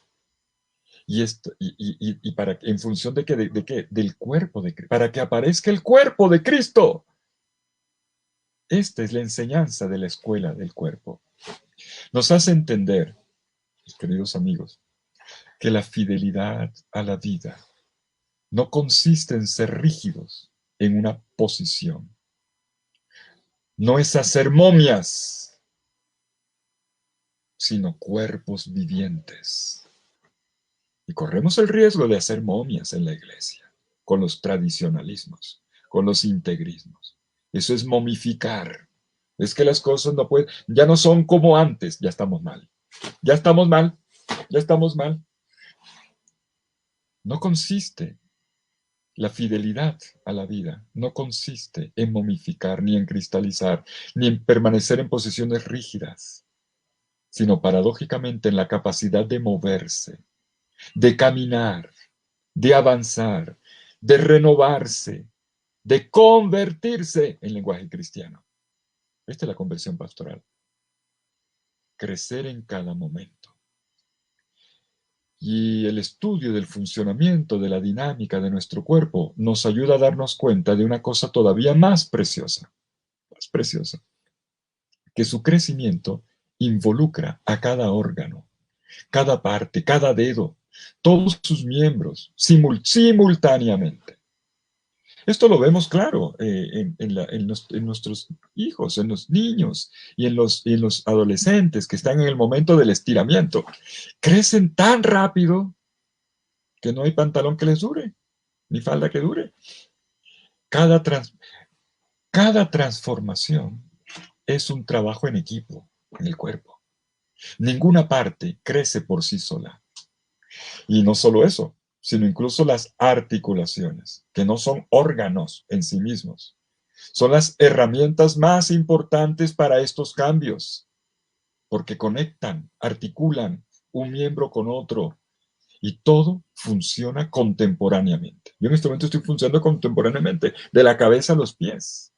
¿En función de qué? ¿De qué? Del cuerpo de Cristo. Para que aparezca el cuerpo de Cristo. Esta es la enseñanza de la escuela del cuerpo. Nos hace entender, mis queridos amigos, que la fidelidad a la vida no consiste en ser rígidos en una posición. No es hacer momias, sino cuerpos vivientes. Y corremos el riesgo de hacer momias en la iglesia, con los tradicionalismos, con los integrismos. Eso es momificar. Es que las cosas no pueden, ya no son como antes, ya estamos mal. Ya estamos mal, ya estamos mal. No consiste la fidelidad a la vida, no consiste en momificar, ni en cristalizar, ni en permanecer en posiciones rígidas, sino paradójicamente en la capacidad de moverse, de caminar, de avanzar, de renovarse, de convertirse en lenguaje cristiano. Esta es la conversión pastoral. Crecer en cada momento. Y el estudio del funcionamiento, de la dinámica de nuestro cuerpo, nos ayuda a darnos cuenta de una cosa todavía más preciosa, que su crecimiento involucra a cada órgano, cada parte, cada dedo, todos sus miembros, simultáneamente. Esto lo vemos claro en nuestros hijos, en los niños y en los adolescentes que están en el momento del estiramiento. Crecen tan rápido que no hay pantalón que les dure, ni falda que dure. Cada, cada transformación es un trabajo en equipo en el cuerpo. Ninguna parte crece por sí sola. Y no solo eso, sino incluso las articulaciones, que no son órganos en sí mismos. Son las herramientas más importantes para estos cambios, porque conectan, articulan un miembro con otro y todo funciona contemporáneamente. Yo en este momento estoy funcionando contemporáneamente, de la cabeza a los pies.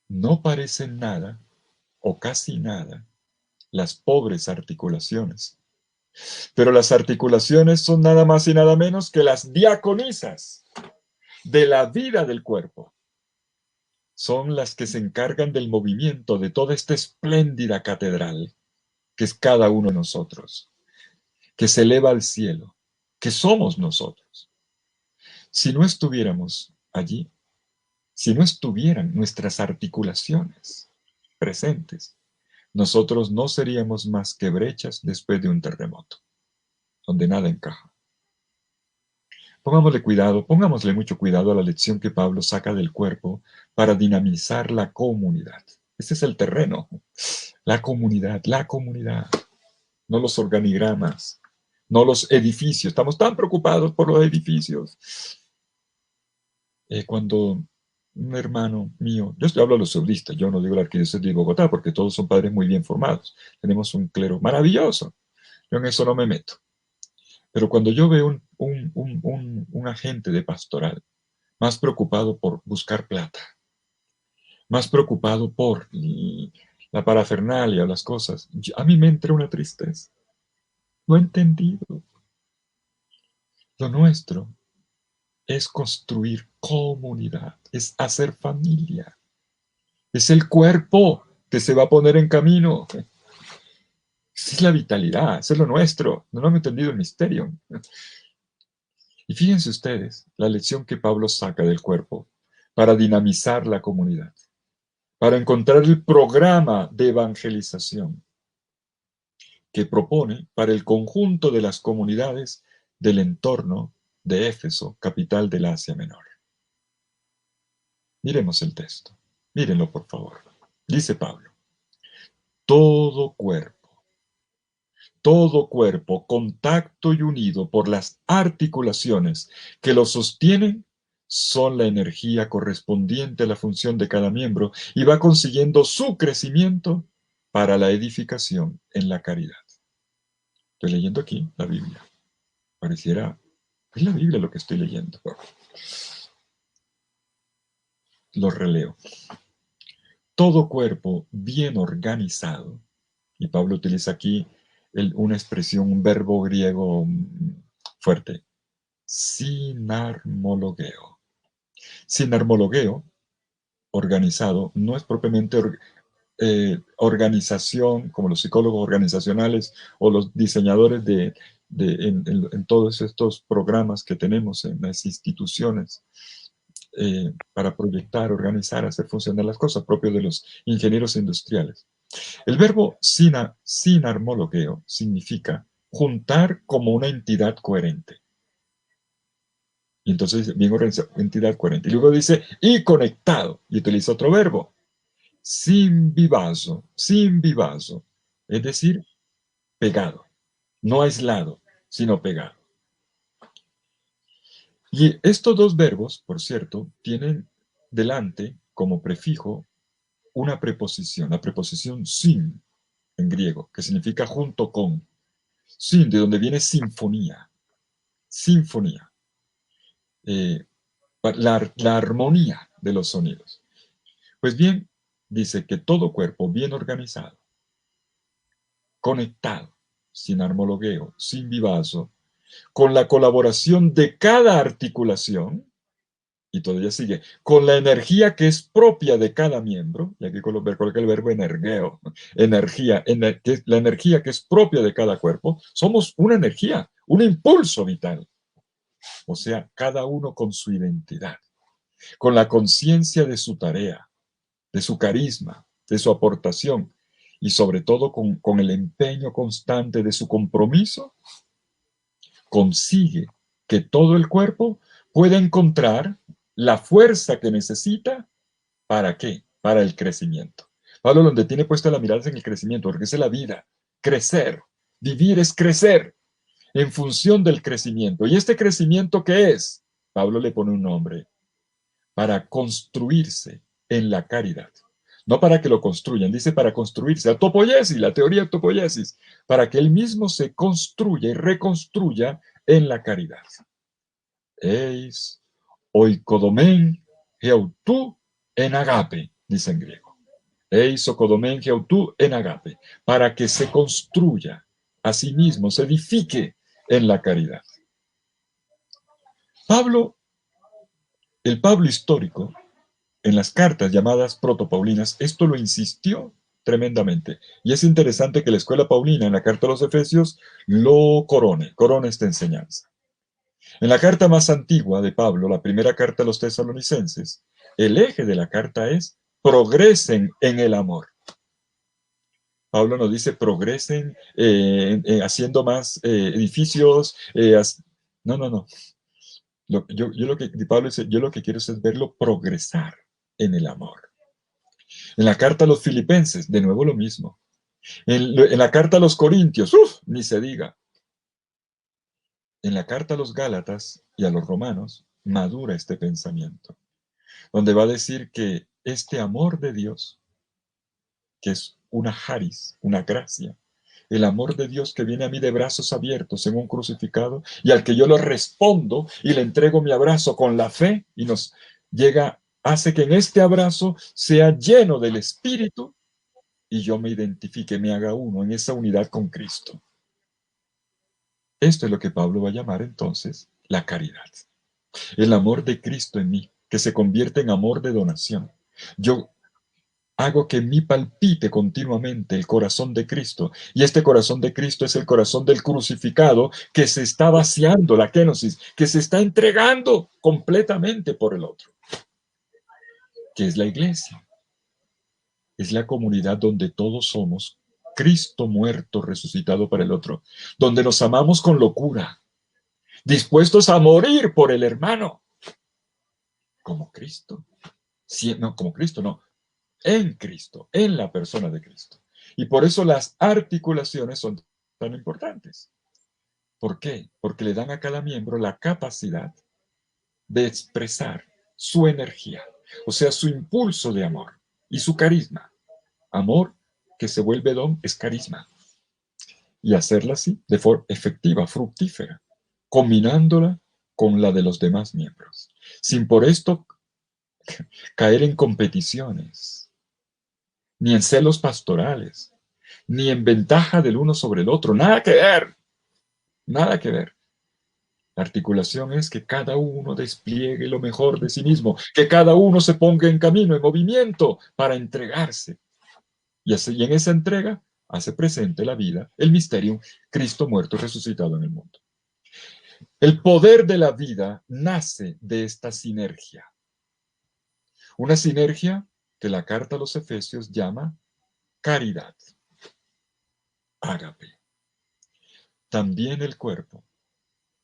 No parecen nada, o casi nada, las pobres articulaciones. Pero las articulaciones son nada más y nada menos que las diaconisas de la vida del cuerpo. Son las que se encargan del movimiento de toda esta espléndida catedral que es cada uno de nosotros, que se eleva al cielo, que somos nosotros. Si no estuviéramos allí, si no estuvieran nuestras articulaciones presentes, nosotros no seríamos más que brechas después de un terremoto, donde nada encaja. Pongámosle mucho cuidado a la lección que Pablo saca del cuerpo para dinamizar la comunidad. Este es el terreno, la comunidad, no los organigramas, no los edificios. Estamos tan preocupados por los edificios. Cuando un hermano mío, yo hablo a los saudistas, yo no digo la arquidiócesis de Bogotá, porque todos son padres muy bien formados. Tenemos un clero maravilloso. Yo en eso no me meto. Pero cuando yo veo un agente de pastoral más preocupado por buscar plata, más preocupado por la parafernalia o las cosas, a mí me entra una tristeza. No he entendido. Lo nuestro es construir comunidad, es hacer familia, es el cuerpo que se va a poner en camino. Esa es la vitalidad, eso es lo nuestro. No lo han entendido el misterio. Y fíjense ustedes la lección que Pablo saca del cuerpo para dinamizar la comunidad, para encontrar el programa de evangelización que propone para el conjunto de las comunidades del entorno de Éfeso, capital del Asia Menor. Miremos el texto. Mírenlo, por favor. Dice Pablo, todo contacto y unido por las articulaciones que lo sostienen, son la energía correspondiente a la función de cada miembro y va consiguiendo su crecimiento para la edificación en la caridad. Estoy leyendo aquí la Biblia. Pareciera, es la Biblia lo que estoy leyendo. Lo releo. Todo cuerpo bien organizado, y Pablo utiliza aquí una expresión, un verbo griego fuerte, sinarmologeo. Sinarmologeo, organizado, no es propiamente organización, como los psicólogos organizacionales o los diseñadores en todos estos programas que tenemos en las instituciones para proyectar, organizar, hacer funcionar las cosas, propios de los ingenieros industriales. El verbo sinarmologeo significa juntar como una entidad coherente. Y entonces, bien organizado, entidad coherente. Y luego dice, y conectado, y utiliza otro verbo, simbivaso, simbivaso, es decir, pegado, no aislado, sino pegado. Y estos dos verbos, por cierto, tienen delante como prefijo una preposición, la preposición sin en griego, que significa junto con. Sin, de donde viene sinfonía, sinfonía, eh, la armonía de los sonidos. Pues bien, dice que todo cuerpo bien organizado, conectado, sin armologueo, sin vivazo, con la colaboración de cada articulación, y todavía sigue, con la energía que es propia de cada miembro, y aquí coloca el verbo energeo, energía, la energía que es propia de cada cuerpo, somos una energía, un impulso vital, o sea, cada uno con su identidad, con la conciencia de su tarea, de su carisma, de su aportación, y sobre todo con el empeño constante de su compromiso, consigue que todo el cuerpo pueda encontrar la fuerza que necesita. ¿Para qué? Para el crecimiento. Pablo donde tiene puesta la mirada es en el crecimiento, porque esa es la vida. Crecer. Vivir es crecer en función del crecimiento. ¿Y este crecimiento qué es? Pablo le pone un nombre. Para construirse en la caridad. No para que lo construyan, dice para construirse. Autopoiesis, la teoría de autopoiesis. Para que él mismo se construya y reconstruya en la caridad. Eis oikodomen geautu en agape, dice en griego. Eis oikodomen geautu en agape. Para que se construya a sí mismo, se edifique en la caridad. Pablo, el Pablo histórico, en las cartas llamadas protopaulinas, esto lo insistió tremendamente. Y es interesante que la escuela paulina, en la carta a los Efesios, lo corona esta enseñanza. En la carta más antigua de Pablo, la primera carta a los tesalonicenses, el eje de la carta es progresen en el amor. Pablo nos dice progresen haciendo más edificios. No, no, no. Pablo dice, yo lo que quiero es verlo progresar en el amor. En la carta a los filipenses, de nuevo lo mismo. En la carta a los corintios, ni se diga. En la carta a los gálatas y a los romanos, madura este pensamiento, donde va a decir que este amor de Dios, que es una charis, una gracia, el amor de Dios que viene a mí de brazos abiertos en un crucificado y al que yo lo respondo y le entrego mi abrazo con la fe y nos llega, hace que en este abrazo sea lleno del Espíritu y yo me identifique, me haga uno en esa unidad con Cristo. Esto es lo que Pablo va a llamar entonces la caridad. El amor de Cristo en mí, que se convierte en amor de donación. Yo hago que en mí palpite continuamente el corazón de Cristo. Y este corazón de Cristo es el corazón del crucificado que se está vaciando, la kenosis, que se está entregando completamente por el otro. Que es la iglesia. Es la comunidad donde todos somos Cristo muerto, resucitado para el otro. Donde nos amamos con locura. Dispuestos a morir por el hermano. Como Cristo. Sí, no, como Cristo, no. En Cristo, en la persona de Cristo. Y por eso las articulaciones son tan importantes. ¿Por qué? Porque le dan a cada miembro la capacidad de expresar su energía, o sea, su impulso de amor y su carisma. Amor que se vuelve don es carisma. Y hacerla así, de forma efectiva, fructífera, combinándola con la de los demás miembros, sin por esto caer en competiciones, ni en celos pastorales, ni en ventaja del uno sobre el otro. Nada que ver. Nada que ver. La articulación es que cada uno despliegue lo mejor de sí mismo, que cada uno se ponga en camino, en movimiento, para entregarse. Y en esa entrega hace presente la vida, el misterio, Cristo muerto y resucitado en el mundo. El poder de la vida nace de esta sinergia. Una sinergia que la carta a los Efesios llama caridad. Ágape. también el cuerpo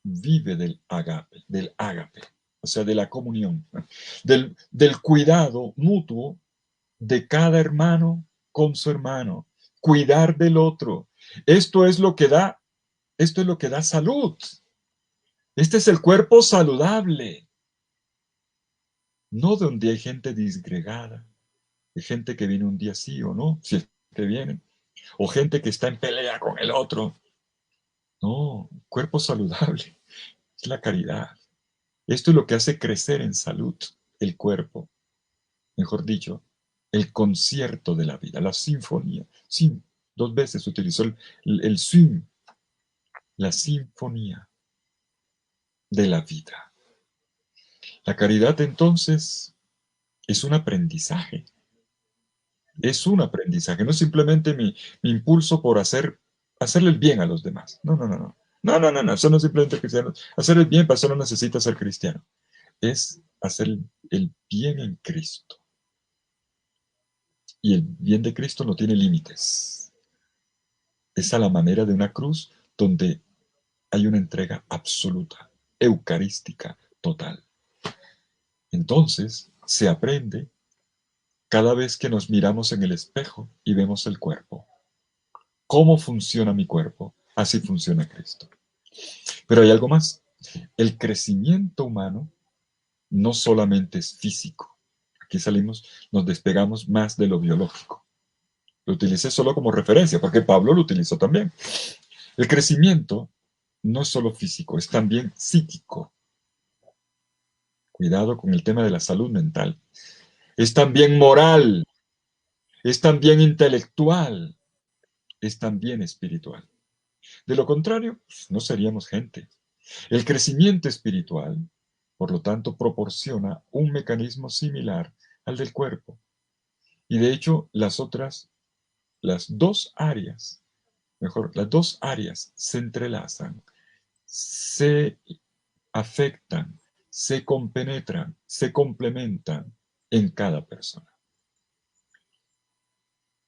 vive del ágape, o sea, de la comunión, del cuidado mutuo de cada hermano con su hermano, cuidar del otro. Esto es lo que da, esto es lo que da salud. Este es el cuerpo saludable, no donde hay gente disgregada, hay gente que viene un día sí o no, si es que viene, o gente que está en pelea con el otro. No, cuerpo saludable es la caridad. Esto es lo que hace crecer en salud el cuerpo, mejor dicho, el concierto de la vida, la sinfonía. Sí, 2 veces utilizó el swing, la sinfonía de la vida. La caridad entonces es un aprendizaje. Es un aprendizaje, no es simplemente mi impulso por hacerle el bien a los demás. No, no, no, no. No, no, no, no. Eso no es simplemente cristiano. Hacer el bien para eso no necesita ser cristiano. Es hacer el bien en Cristo. Y el bien de Cristo no tiene límites. Es a la manera de una cruz donde hay una entrega absoluta, eucarística, total. Entonces, se aprende cada vez que nos miramos en el espejo y vemos el cuerpo. ¿Cómo funciona mi cuerpo? Así funciona Cristo. Pero hay algo más. El crecimiento humano no solamente es físico. Aquí salimos, nos despegamos más de lo biológico. Lo utilicé solo como referencia, porque Pablo lo utilizó también. El crecimiento no es solo físico, es también psíquico. Cuidado con el tema de la salud mental. Es también moral, es también intelectual, es también espiritual. De lo contrario, pues, no seríamos gente. El crecimiento espiritual, por lo tanto, proporciona un mecanismo similar al del cuerpo. Y de hecho, las dos áreas, las dos áreas se entrelazan, se afectan, se compenetran, se complementan en cada persona.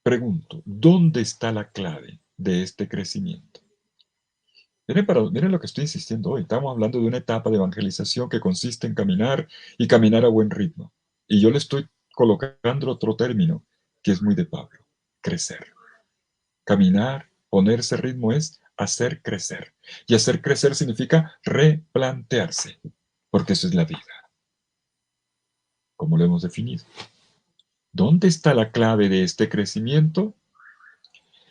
Pregunto, ¿dónde está la clave de este crecimiento? Miren lo que estoy insistiendo hoy. Estamos hablando de una etapa de evangelización que consiste en caminar y caminar a buen ritmo. Y yo le estoy colocando otro término que es muy de Pablo, crecer. Caminar, ponerse ritmo es hacer crecer. Y hacer crecer significa replantearse, porque eso es la vida, como lo hemos definido. ¿Dónde está la clave de este crecimiento?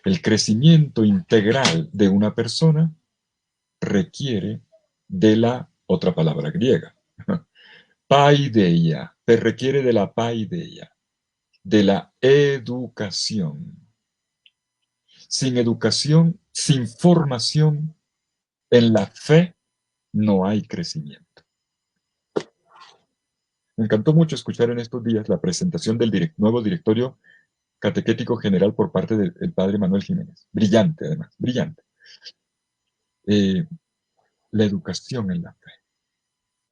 El crecimiento integral de una persona requiere de la otra palabra griega, paideia, requiere de la paideia, de la educación. Sin educación, sin formación, en la fe no hay crecimiento. Me encantó mucho escuchar en estos días la presentación del nuevo directorio catequético general por parte del padre Manuel Jiménez. Brillante, además, brillante. La educación en la fe.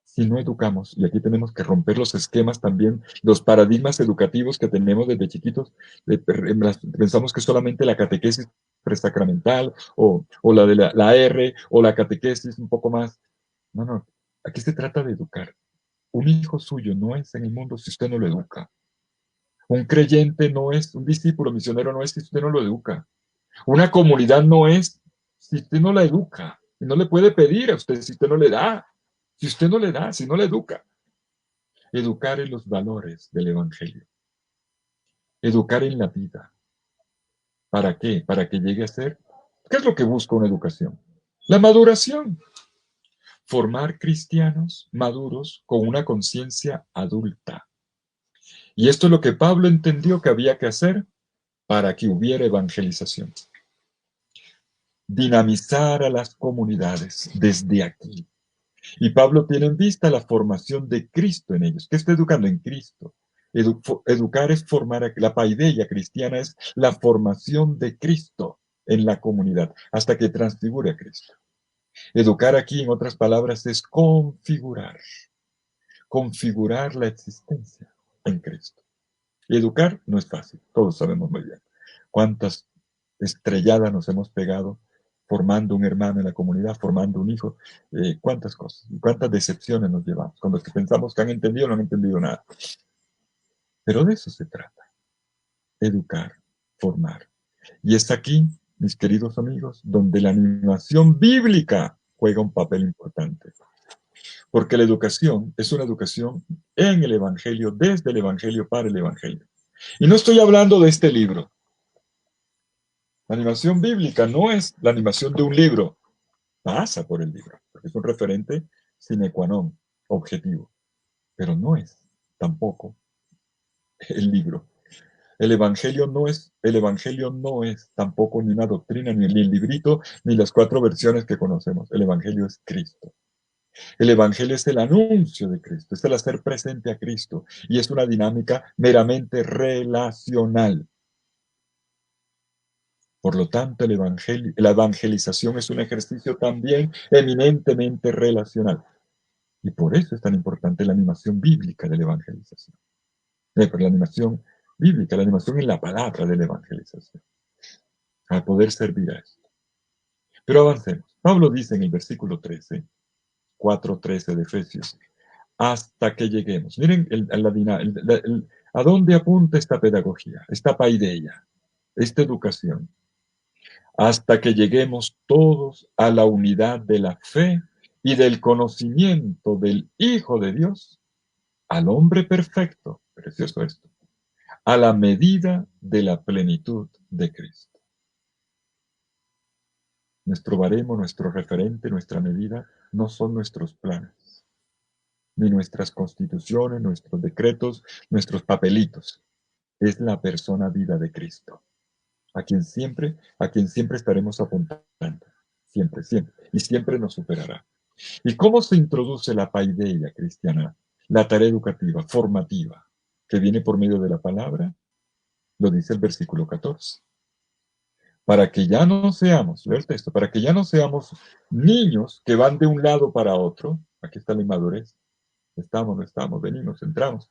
Si no educamos, y aquí tenemos que romper los esquemas también, los paradigmas educativos que tenemos desde chiquitos, pensamos que solamente la catequesis presacramental o la de la R o la catequesis un poco más. No, no, aquí se trata de educar. Un hijo suyo no es en el mundo si usted no lo educa. Un creyente no es, un discípulo misionero no es si usted no lo educa. Una comunidad no es si usted no la educa. Y no le puede pedir a usted si usted no le da. Si usted no le da, si no le educa. Educar en los valores del Evangelio. Educar en la vida. ¿Para qué? Para que llegue a ser. ¿Qué es lo que busca una educación? La maduración. Formar cristianos maduros con una conciencia adulta. Y esto es lo que Pablo entendió que había que hacer para que hubiera evangelización. Dinamizar a las comunidades desde aquí. Y Pablo tiene en vista la formación de Cristo en ellos. ¿Qué está educando en Cristo? Educar es formar, la paideia cristiana es la formación de Cristo en la comunidad, hasta que transfigure a Cristo. Educar aquí, en otras palabras, es configurar la existencia en Cristo. Y educar no es fácil, todos sabemos muy bien cuántas estrelladas nos hemos pegado formando un hermano en la comunidad, formando un hijo, cuántas cosas, cuántas decepciones nos llevamos, cuando pensamos que han entendido, no han entendido nada. Pero de eso se trata, educar, formar. Y es aquí, mis queridos amigos, donde la animación bíblica juega un papel importante. Porque la educación es una educación en el Evangelio, desde el Evangelio para el Evangelio. Y no estoy hablando de este libro. La animación bíblica no es la animación de un libro, pasa por el libro, porque es un referente sine qua non, objetivo, pero no es tampoco el libro. El evangelio no es tampoco ni una doctrina, ni el librito, ni las 4 versiones que conocemos. El evangelio es Cristo. El evangelio es el anuncio de Cristo, es el hacer presente a Cristo, y es una dinámica meramente relacional. Por lo tanto, la evangelización es un ejercicio también eminentemente relacional. Y por eso es tan importante la animación bíblica de la evangelización. La animación bíblica, la animación en la palabra de la evangelización. Para poder servir a esto. Pero avancemos. Pablo dice en el versículo 13, 4:13 de Efesios, hasta que lleguemos. Miren a dónde apunta esta pedagogía, esta paideia, esta educación. Hasta que lleguemos todos a la unidad de la fe y del conocimiento del Hijo de Dios, al hombre perfecto, precioso esto, a la medida de la plenitud de Cristo. Nuestro baremo, nuestro referente, nuestra medida, no son nuestros planes, ni nuestras constituciones, nuestros decretos, nuestros papelitos. Es la persona viva de Cristo, a quien siempre estaremos apuntando. Siempre, siempre. Y siempre nos superará. ¿Y cómo se introduce la paideia cristiana? La tarea educativa, formativa, que viene por medio de la palabra, lo dice el versículo 14. Para que ya no seamos, leo el texto, para que ya no seamos niños que van de un lado para otro, aquí está la inmadurez, estamos, no estamos, venimos, entramos,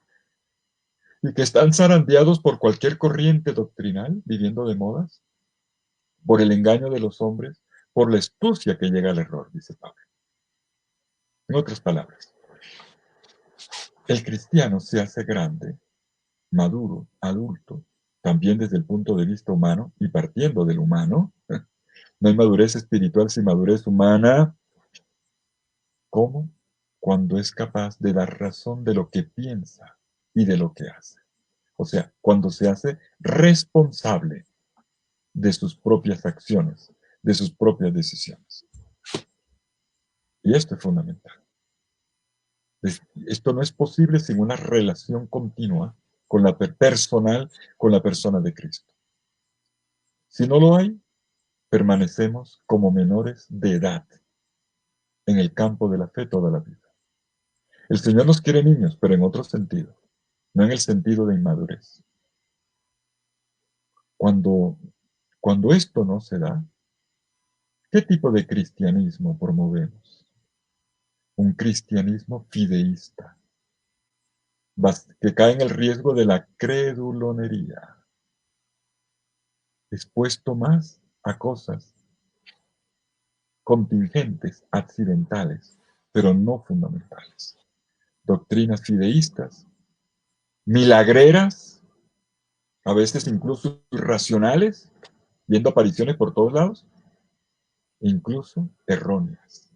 y que están zarandeados por cualquier corriente doctrinal, viviendo de modas, por el engaño de los hombres, por la astucia que llega al error, dice Pablo. En otras palabras, el cristiano se hace grande, maduro, adulto, también desde el punto de vista humano y partiendo del humano. No hay madurez espiritual sin madurez humana. ¿Cómo? Cuando es capaz de dar razón de lo que piensa y de lo que hace. O sea, cuando se hace responsable de sus propias acciones, de sus propias decisiones. Y esto es fundamental. Esto no es posible sin una relación continua con la personal con la persona de Cristo. Si no lo hay, permanecemos como menores de edad en el campo de la fe toda la vida. El Señor nos quiere niños, pero en otro sentido, no en el sentido de inmadurez. Cuando esto no se da, ¿qué tipo de cristianismo promovemos? Un cristianismo fideísta, que cae en el riesgo de la credulonería, expuesto más a cosas contingentes, accidentales, pero no fundamentales. Doctrinas fideístas, milagreras, a veces incluso irracionales, viendo apariciones por todos lados, e incluso erróneas.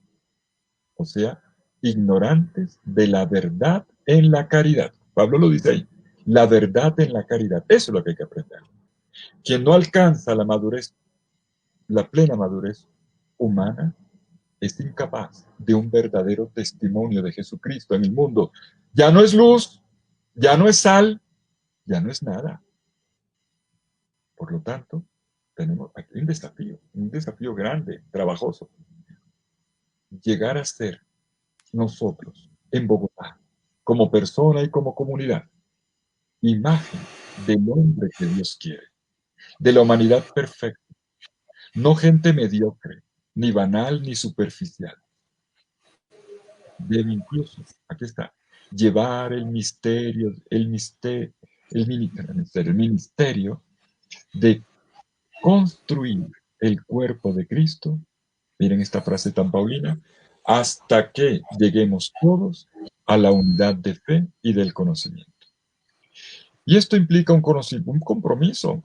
O sea, ignorantes de la verdad en la caridad. Pablo lo dice ahí, la verdad en la caridad. Eso es lo que hay que aprender. Quien no alcanza la madurez, la plena madurez humana, es incapaz de un verdadero testimonio de Jesucristo en el mundo. Ya no es luz, ya no es sal, ya no es nada. Por lo tanto, tenemos aquí un desafío grande, trabajoso. Llegar a ser nosotros en Bogotá, como persona y como comunidad, imagen del hombre que Dios quiere, de la humanidad perfecta, no gente mediocre, ni banal, ni superficial. Debe incluso, aquí está, llevar el ministerio de construir el cuerpo de Cristo Miren esta frase tan paulina, hasta que lleguemos todos a la unidad de fe y del conocimiento. Y esto implica un compromiso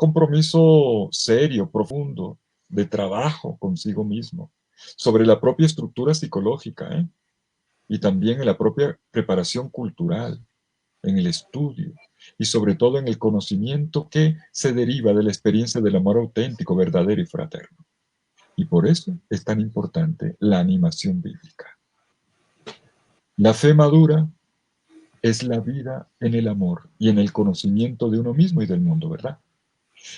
serio, profundo, de trabajo consigo mismo, sobre la propia estructura psicológica, ¿eh? Y también en la propia preparación cultural, en el estudio y sobre todo en el conocimiento que se deriva de la experiencia del amor auténtico, verdadero y fraterno. Y por eso es tan importante la animación bíblica. La fe madura es la vida en el amor y en el conocimiento de uno mismo y del mundo, ¿verdad?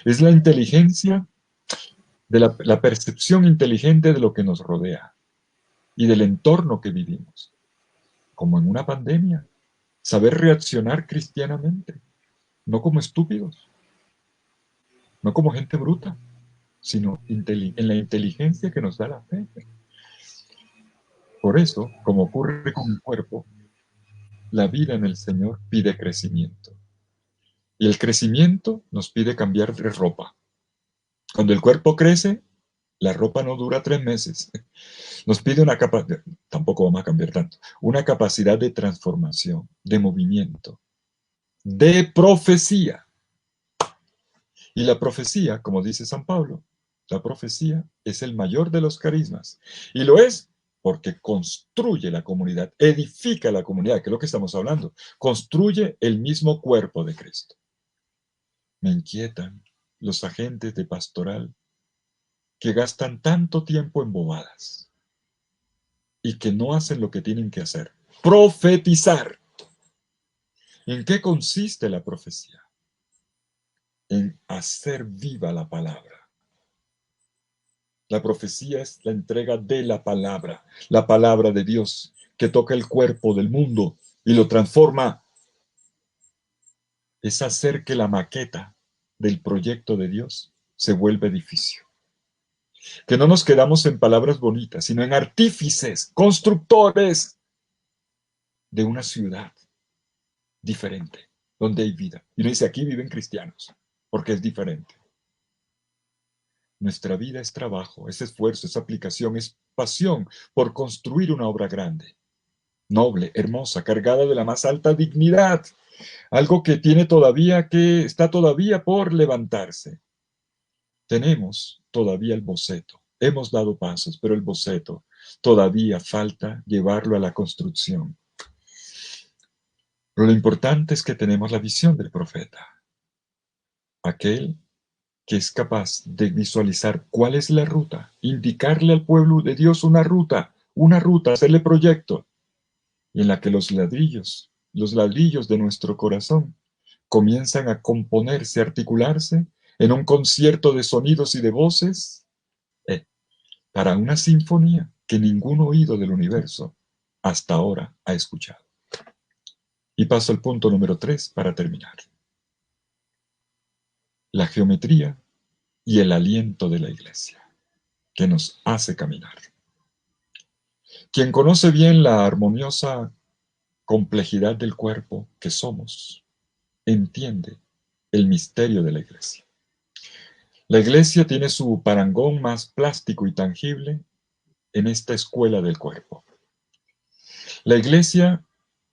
Es la inteligencia de la percepción inteligente de lo que nos rodea y del entorno que vivimos, como en una pandemia. Saber reaccionar cristianamente, no como estúpidos, no como gente bruta, sino en la inteligencia que nos da la fe. Por eso, como ocurre con el cuerpo, la vida en el Señor pide crecimiento. Y el crecimiento nos pide cambiar de ropa. Cuando el cuerpo crece, la ropa no dura 3 meses. Nos pide una capacidad, tampoco vamos a cambiar tanto, una capacidad de transformación, de movimiento, de profecía. Y la profecía, como dice San Pablo, la profecía es el mayor de los carismas. Y lo es porque construye la comunidad, edifica la comunidad, que es lo que estamos hablando. Construye el mismo cuerpo de Cristo. Me inquietan los agentes de pastoral que gastan tanto tiempo en bobadas y que no hacen lo que tienen que hacer. Profetizar. ¿En qué consiste la profecía? En hacer viva la palabra. La profecía es la entrega de la palabra de Dios, que toca el cuerpo del mundo y lo transforma. Es hacer que la maqueta del proyecto de Dios se vuelva edificio. Que no nos quedamos en palabras bonitas, sino en artífices, constructores de una ciudad diferente, donde hay vida. Y uno dice, aquí viven cristianos, porque es diferente. Nuestra vida es trabajo, es esfuerzo, es aplicación, es pasión por construir una obra grande, noble, hermosa, cargada de la más alta dignidad, algo que está todavía por levantarse. Tenemos todavía el boceto, hemos dado pasos, pero el boceto todavía falta llevarlo a la construcción. Pero lo importante es que tenemos la visión del profeta, aquel que es capaz de visualizar cuál es la ruta, indicarle al pueblo de Dios una ruta, hacerle proyecto, y en la que los ladrillos de nuestro corazón comienzan a componerse, a articularse en un concierto de sonidos y de voces para una sinfonía que ningún oído del universo hasta ahora ha escuchado. Y paso al punto número 3 para terminar. La geometría y el aliento de la iglesia, que nos hace caminar. Quien conoce bien la armoniosa complejidad del cuerpo que somos, entiende el misterio de la iglesia. La iglesia tiene su parangón más plástico y tangible en esta escuela del cuerpo. La iglesia,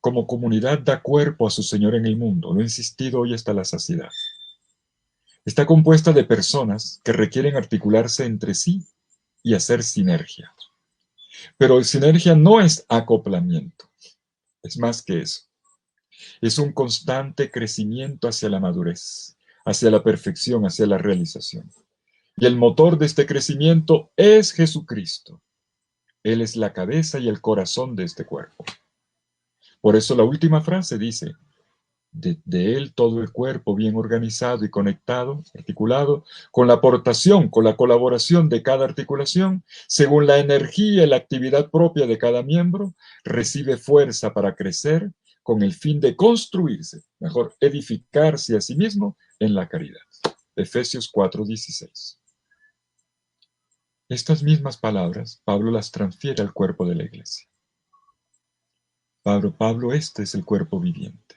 como comunidad, da cuerpo a su Señor en el mundo. Lo he insistido hoy hasta la saciedad. Está compuesta de personas que requieren articularse entre sí y hacer sinergia. Pero sinergia no es acoplamiento, es más que eso. Es un constante crecimiento hacia la madurez, hacia la perfección, hacia la realización. Y el motor de este crecimiento es Jesucristo. Él es la cabeza y el corazón de este cuerpo. Por eso la última frase dice, de él todo el cuerpo bien organizado y conectado, articulado, con la aportación, con la colaboración de cada articulación, según la energía y la actividad propia de cada miembro, recibe fuerza para crecer con el fin de construirse, mejor, edificarse a sí mismo en la caridad. Efesios 4:16. Estas mismas palabras, Pablo las transfiere al cuerpo de la iglesia. Pablo, este es el cuerpo viviente.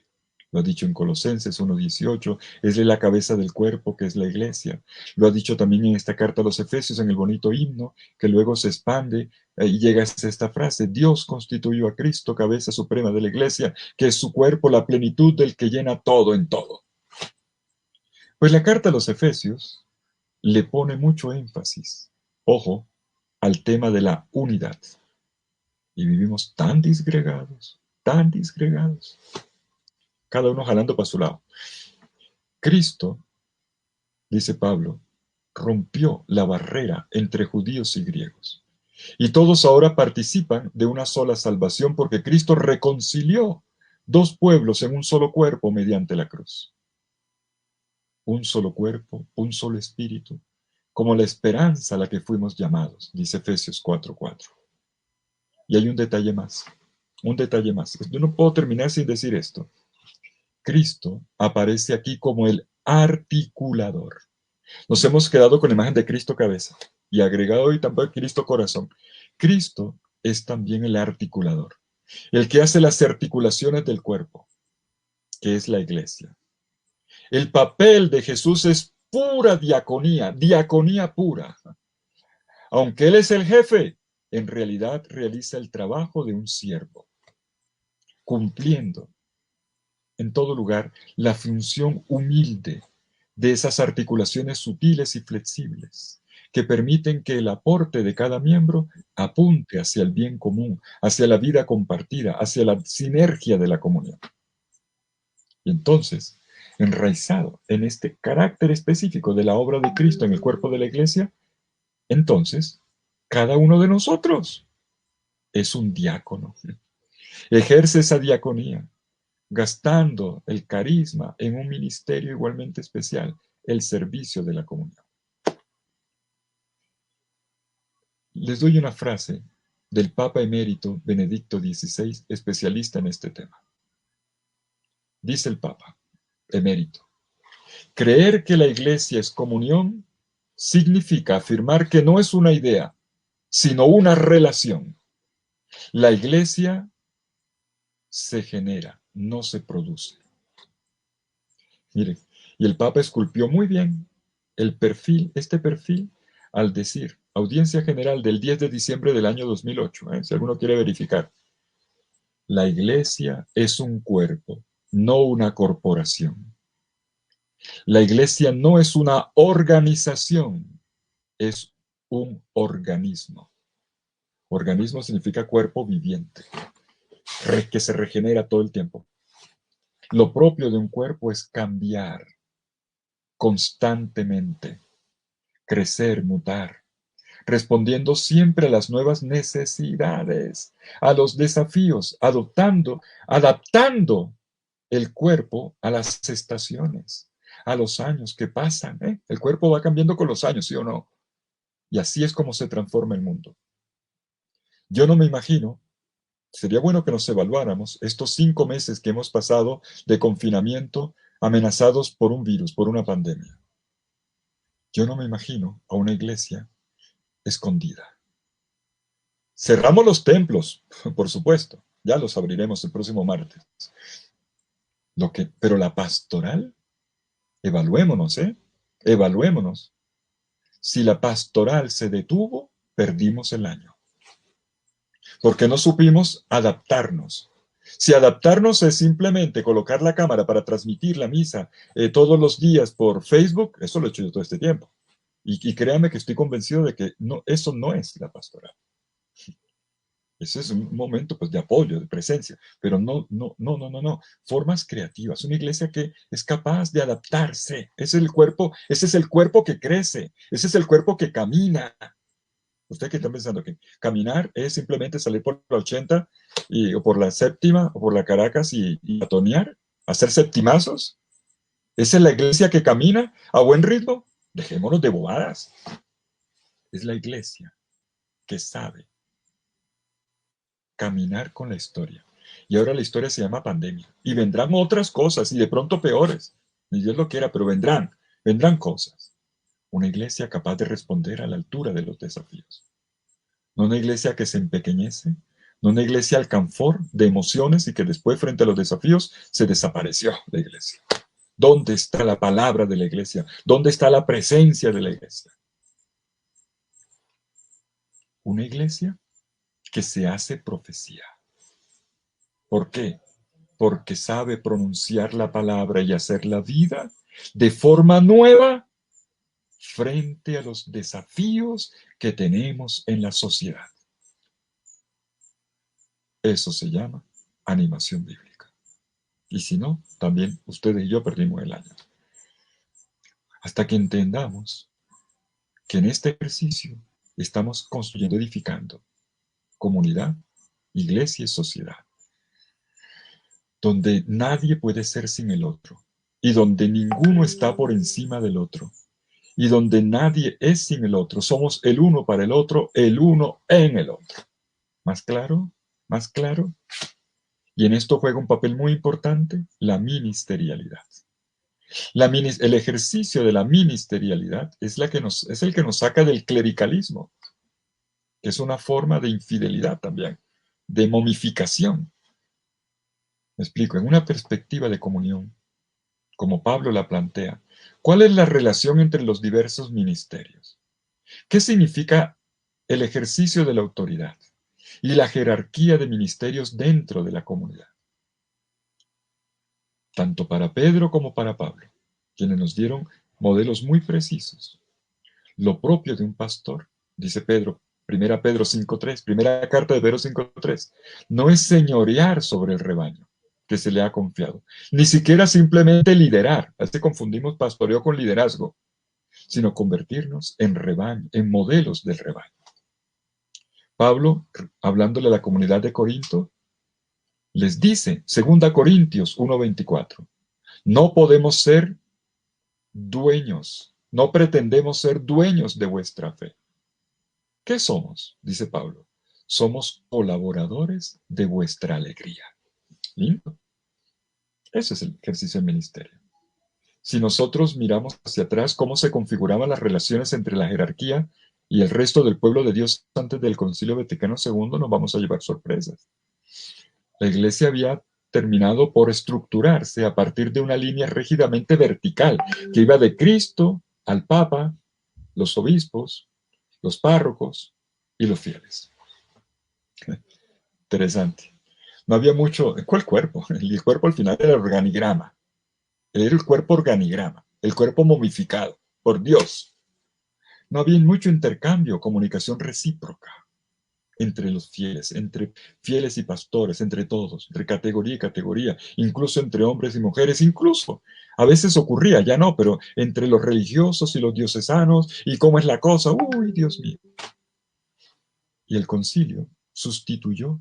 Lo ha dicho en Colosenses 1:18, es la cabeza del cuerpo que es la iglesia. Lo ha dicho también en esta carta a los Efesios, en el bonito himno, que luego se expande y llega a esta frase: Dios constituyó a Cristo cabeza suprema de la iglesia, que es su cuerpo, la plenitud del que llena todo en todo. Pues la carta a los Efesios le pone mucho énfasis, ojo, al tema de la unidad. Y vivimos tan disgregados, cada uno jalando para su lado. Cristo, dice Pablo, rompió la barrera entre judíos y griegos. Y todos ahora participan de una sola salvación porque Cristo reconcilió dos pueblos en un solo cuerpo mediante la cruz. Un solo cuerpo, un solo espíritu, como la esperanza a la que fuimos llamados, dice Efesios 4:4. Y hay un detalle más. Yo no puedo terminar sin decir esto. Cristo aparece aquí como el articulador. Nos hemos quedado con la imagen de Cristo cabeza y agregado hoy también Cristo corazón. Cristo es también el articulador, el que hace las articulaciones del cuerpo, que es la iglesia. El papel de Jesús es pura diaconía, diaconía pura. Aunque Él es el jefe, en realidad realiza el trabajo de un siervo, cumpliendo en todo lugar la función humilde de esas articulaciones sutiles y flexibles que permiten que el aporte de cada miembro apunte hacia el bien común, hacia la vida compartida, hacia la sinergia de la comunión. Y entonces, enraizado en este carácter específico de la obra de Cristo en el cuerpo de la iglesia, entonces, cada uno de nosotros es un diácono. Ejerce esa diaconía, gastando el carisma en un ministerio igualmente especial, el servicio de la comunión. Les doy una frase del Papa emérito Benedicto XVI, especialista en este tema. Dice el Papa emérito: creer que la Iglesia es comunión significa afirmar que no es una idea, sino una relación. La Iglesia se genera, no se produce. Miren, y el Papa esculpió muy bien este perfil, al decir, audiencia general del 10 de diciembre del año 2008, si alguno quiere verificar. La iglesia es un cuerpo, no una corporación. La iglesia no es una organización, es un organismo. Organismo significa cuerpo viviente, que se regenera todo el tiempo. Lo propio de un cuerpo es cambiar constantemente, crecer, mutar, respondiendo siempre a las nuevas necesidades, a los desafíos, adaptando el cuerpo a las estaciones, a los años que pasan. El cuerpo va cambiando con los años, ¿sí o no? Y así es como se transforma el mundo. Yo no me imagino, sería bueno que nos evaluáramos estos 5 meses que hemos pasado de confinamiento amenazados por un virus, por una pandemia. Yo no me imagino a una iglesia escondida. Cerramos los templos, por supuesto, ya los abriremos el próximo martes. Pero la pastoral, evaluémonos, evaluémonos. Si la pastoral se detuvo, perdimos el año. Porque no supimos adaptarnos. Si adaptarnos es simplemente colocar la cámara para transmitir la misa todos los días por Facebook, eso lo he hecho yo todo este tiempo. Y créanme que estoy convencido de que no, eso no es la pastoral. Ese es un momento pues, de apoyo, de presencia, pero no. Formas creativas. Una iglesia que es capaz de adaptarse. Ese es el cuerpo que crece. Ese es el cuerpo que camina. Ustedes que están pensando que caminar es simplemente salir por la 80 o por la séptima o por la Caracas y atonear, hacer septimazos. Esa es la iglesia que camina a buen ritmo. Dejémonos de bobadas. Es la iglesia que sabe caminar con la historia. Y ahora la historia se llama pandemia. Y vendrán otras cosas, y de pronto peores. Ni Dios lo quiera, pero vendrán cosas. Una iglesia capaz de responder a la altura de los desafíos. No una iglesia que se empequeñece No una iglesia alcanfor de emociones y que después, frente a los desafíos, se desapareció la iglesia. ¿Dónde está la palabra de la iglesia? ¿Dónde está la presencia de la iglesia? Una iglesia que se hace profecía. ¿Por qué? Porque sabe pronunciar la palabra y hacer la vida de forma nueva frente a los desafíos que tenemos en la sociedad. Eso se llama animación bíblica. Y si no, también ustedes y yo perdimos el año. Hasta que entendamos que en este ejercicio estamos construyendo, edificando comunidad, iglesia y sociedad, donde nadie puede ser sin el otro y donde ninguno está por encima del otro y donde nadie es sin el otro. Somos el uno para el otro, el uno en el otro. ¿Más claro? ¿Más claro? Y en esto juega un papel muy importante la ministerialidad. El ejercicio de la ministerialidad es el que nos saca del clericalismo, que es una forma de infidelidad también, de momificación. Me explico, en una perspectiva de comunión, como Pablo la plantea, ¿cuál es la relación entre los diversos ministerios? ¿Qué significa el ejercicio de la autoridad y la jerarquía de ministerios dentro de la comunidad? Tanto para Pedro como para Pablo, quienes nos dieron modelos muy precisos. Lo propio de un pastor, dice Pedro, primera Pedro 5.3, primera carta de Pedro 5.3, no es señorear sobre el rebaño que se le ha confiado, ni siquiera simplemente liderar, a veces confundimos pastoreo con liderazgo, sino convertirnos en rebaño, en modelos del rebaño. Pablo, hablándole a la comunidad de Corinto, les dice, 2 Corintios 1.24, no podemos ser dueños, no pretendemos ser dueños de vuestra fe. ¿Qué somos? Dice Pablo. Somos colaboradores de vuestra alegría. Lindo. Ese es el ejercicio del ministerio. Si nosotros miramos hacia atrás cómo se configuraban las relaciones entre la jerarquía y el resto del pueblo de Dios antes del Concilio Vaticano II, nos vamos a llevar sorpresas. La iglesia había terminado por estructurarse a partir de una línea rígidamente vertical que iba de Cristo al Papa, los obispos, los párrocos y los fieles. Interesante. No había mucho. ¿Cuál cuerpo? El cuerpo al final era el organigrama. Era el cuerpo organigrama, el cuerpo momificado, por Dios. No había mucho intercambio, comunicación recíproca entre los fieles, entre fieles y pastores, entre todos, entre categoría y categoría, incluso entre hombres y mujeres, incluso. A veces ocurría, ya no, pero entre los religiosos y los diocesanos, y cómo es la cosa, uy, Dios mío. Y el concilio sustituyó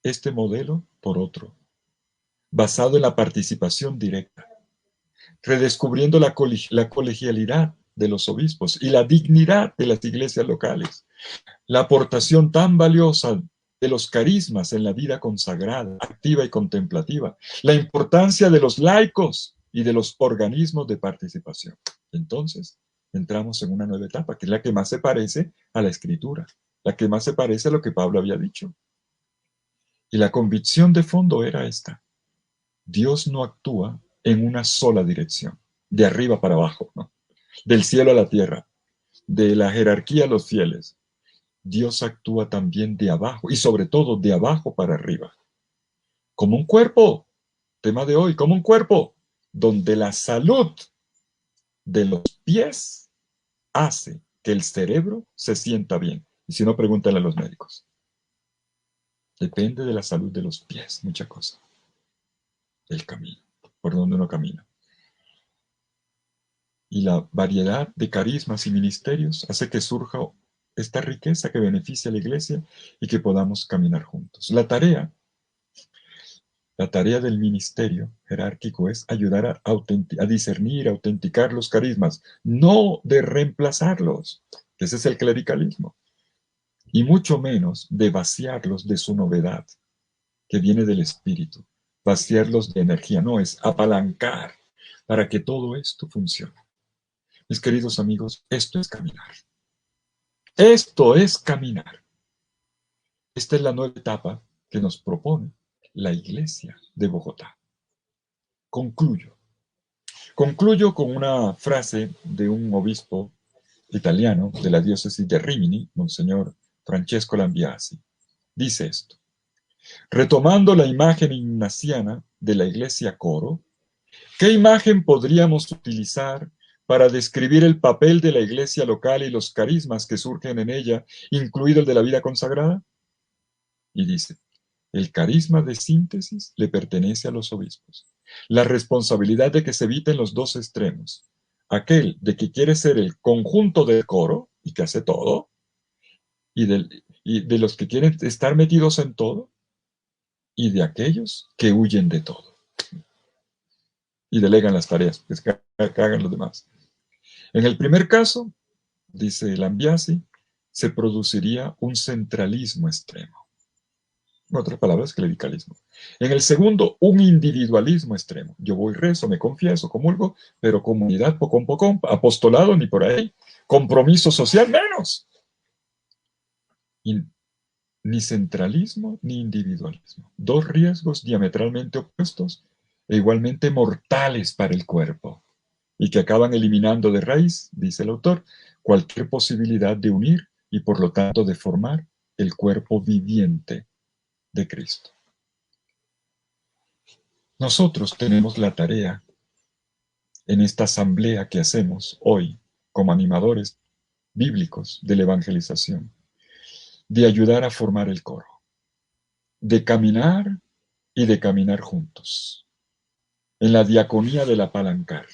este modelo por otro, basado en la participación directa, redescubriendo la colegialidad de los obispos y la dignidad de las iglesias locales, la aportación tan valiosa de los carismas en la vida consagrada, activa y contemplativa, la importancia de los laicos y de los organismos de participación. Entonces, entramos en una nueva etapa, que es la que más se parece a la Escritura, la que más se parece a lo que Pablo había dicho. Y la convicción de fondo era esta: Dios no actúa en una sola dirección, de arriba para abajo, ¿no? Del cielo a la tierra, de la jerarquía a los fieles. Dios actúa también de abajo y sobre todo de abajo para arriba. Como un cuerpo, tema de hoy, como un cuerpo, donde la salud de los pies hace que el cerebro se sienta bien. Y si no, pregúntale a los médicos. Depende de la salud de los pies, mucha cosa. El camino, por donde uno camina. Y la variedad de carismas y ministerios hace que surja esta riqueza que beneficia a la iglesia y que podamos caminar juntos. La tarea del ministerio jerárquico es ayudar a discernir, a autenticar los carismas, no de reemplazarlos, que ese es el clericalismo, y mucho menos de vaciarlos de su novedad, que viene del Espíritu. Vaciarlos de energía, no, es apalancar para que todo esto funcione. Mis queridos amigos, esto es caminar. Esto es caminar. Esta es la nueva etapa que nos propone la Iglesia de Bogotá. Concluyo. Concluyo con una frase de un obispo italiano de la diócesis de Rimini, Monseñor Francesco Lambiasi. Dice esto: retomando la imagen ignaciana de la iglesia coro, ¿qué imagen podríamos utilizar para describir el papel de la iglesia local y los carismas que surgen en ella, incluido el de la vida consagrada? Y dice, el carisma de síntesis le pertenece a los obispos. La responsabilidad de que se eviten los dos extremos, aquel de que quiere ser el conjunto del coro y que hace todo, y de los que quieren estar metidos en todo, y de aquellos que huyen de todo y delegan las tareas, que hagan los demás. En el primer caso, dice Lambiasi, se produciría un centralismo extremo. En otras palabras, clericalismo. En el segundo, un individualismo extremo. Yo voy, rezo, me confieso, comulgo, pero comunidad poco a poco, apostolado ni por ahí, compromiso social menos. Y ni centralismo ni individualismo. Dos riesgos diametralmente opuestos e igualmente mortales para el cuerpo, y que acaban eliminando de raíz, dice el autor, cualquier posibilidad de unir y por lo tanto de formar el cuerpo viviente de Cristo. Nosotros tenemos la tarea en esta asamblea que hacemos hoy como animadores bíblicos de la evangelización, de ayudar a formar el coro, de caminar y de caminar juntos, en la diaconía del apalancar,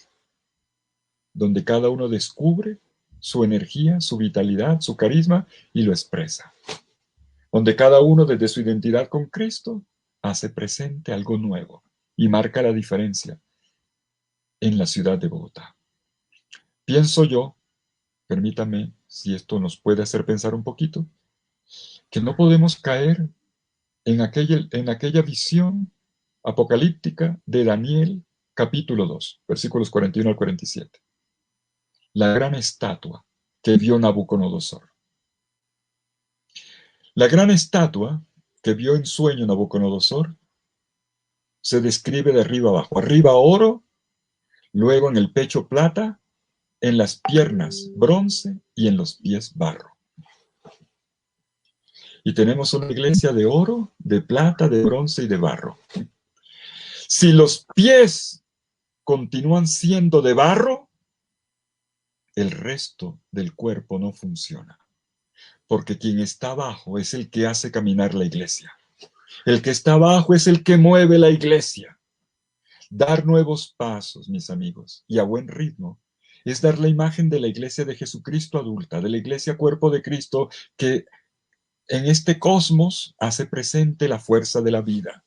donde cada uno descubre su energía, su vitalidad, su carisma y lo expresa, donde cada uno desde su identidad con Cristo hace presente algo nuevo y marca la diferencia en la ciudad de Bogotá. Pienso yo, permítame, si esto nos puede hacer pensar un poquito, que no podemos caer en aquella visión apocalíptica de Daniel capítulo 2, versículos 41 al 47. La gran estatua que vio Nabucodonosor. La gran estatua que vio en sueño Nabucodonosor se describe de arriba abajo. Arriba oro, luego en el pecho plata, en las piernas bronce y en los pies barro. Y tenemos una iglesia de oro, de plata, de bronce y de barro. Si los pies continúan siendo de barro, el resto del cuerpo no funciona. Porque quien está abajo es el que hace caminar la iglesia. El que está abajo es el que mueve la iglesia. Dar nuevos pasos, mis amigos, y a buen ritmo, es dar la imagen de la iglesia de Jesucristo adulta, de la iglesia cuerpo de Cristo, que en este cosmos hace presente la fuerza de la vida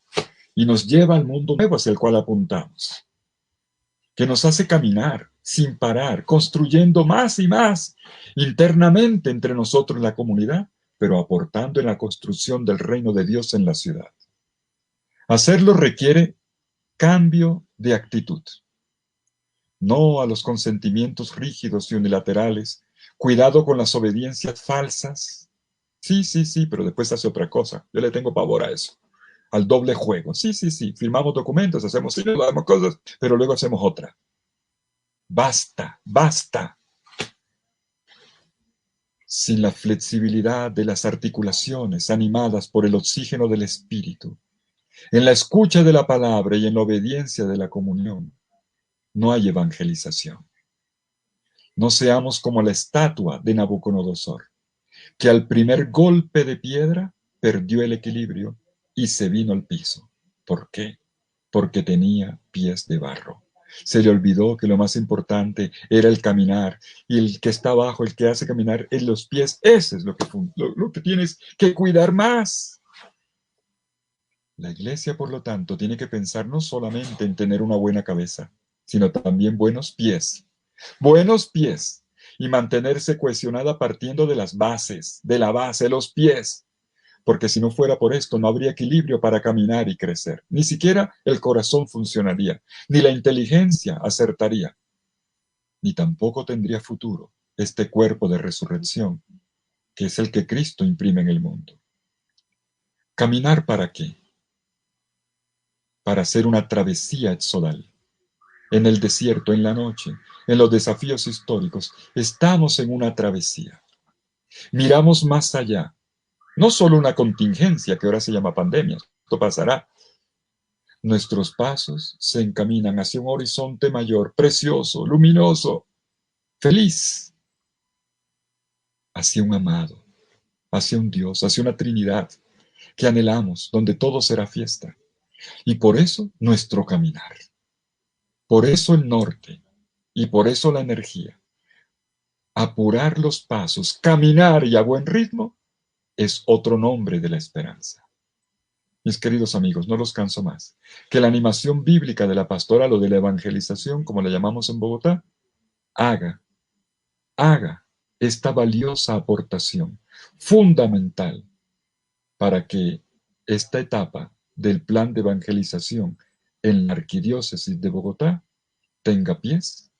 y nos lleva al mundo nuevo hacia el cual apuntamos, que nos hace caminar sin parar, construyendo más y más internamente entre nosotros en la comunidad, pero aportando en la construcción del reino de Dios en la ciudad. Hacerlo requiere cambio de actitud, no a los consentimientos rígidos y unilaterales, cuidado con las obediencias falsas. Sí, pero después hace otra cosa. Yo le tengo pavor a eso, al doble juego. Sí, firmamos documentos, hacemos cosas, pero luego hacemos otra. Basta. Sin la flexibilidad de las articulaciones animadas por el oxígeno del espíritu, en la escucha de la palabra y en la obediencia de la comunión, no hay evangelización. No seamos como la estatua de Nabucodonosor, que al primer golpe de piedra perdió el equilibrio y se vino al piso. ¿Por qué? Porque tenía pies de barro. Se le olvidó que lo más importante era el caminar, y el que está abajo, el que hace caminar en los pies, ese es lo que tienes que cuidar más. La iglesia, por lo tanto, tiene que pensar no solamente en tener una buena cabeza, sino también buenos pies, y mantenerse cohesionada partiendo de las bases, de la base, los pies, porque si no fuera por esto no habría equilibrio para caminar y crecer. Ni siquiera el corazón funcionaría, ni la inteligencia acertaría, ni tampoco tendría futuro este cuerpo de resurrección, que es el que Cristo imprime en el mundo. ¿Caminar para qué? Para hacer una travesía exodal. En el desierto, en la noche, en los desafíos históricos, estamos en una travesía. Miramos más allá. No solo una contingencia que ahora se llama pandemia, esto pasará. Nuestros pasos se encaminan hacia un horizonte mayor, precioso, luminoso, feliz, hacia un amado, hacia un Dios, hacia una Trinidad que anhelamos, donde todo será fiesta. Y por eso nuestro caminar, por eso el norte y por eso la energía. Apurar los pasos, caminar y a buen ritmo es otro nombre de la esperanza. Mis queridos amigos, no los canso más. Que la animación bíblica de la pastoral o de la evangelización, como la llamamos en Bogotá, haga esta valiosa aportación fundamental para que esta etapa del plan de evangelización en la Arquidiócesis de Bogotá tenga pies,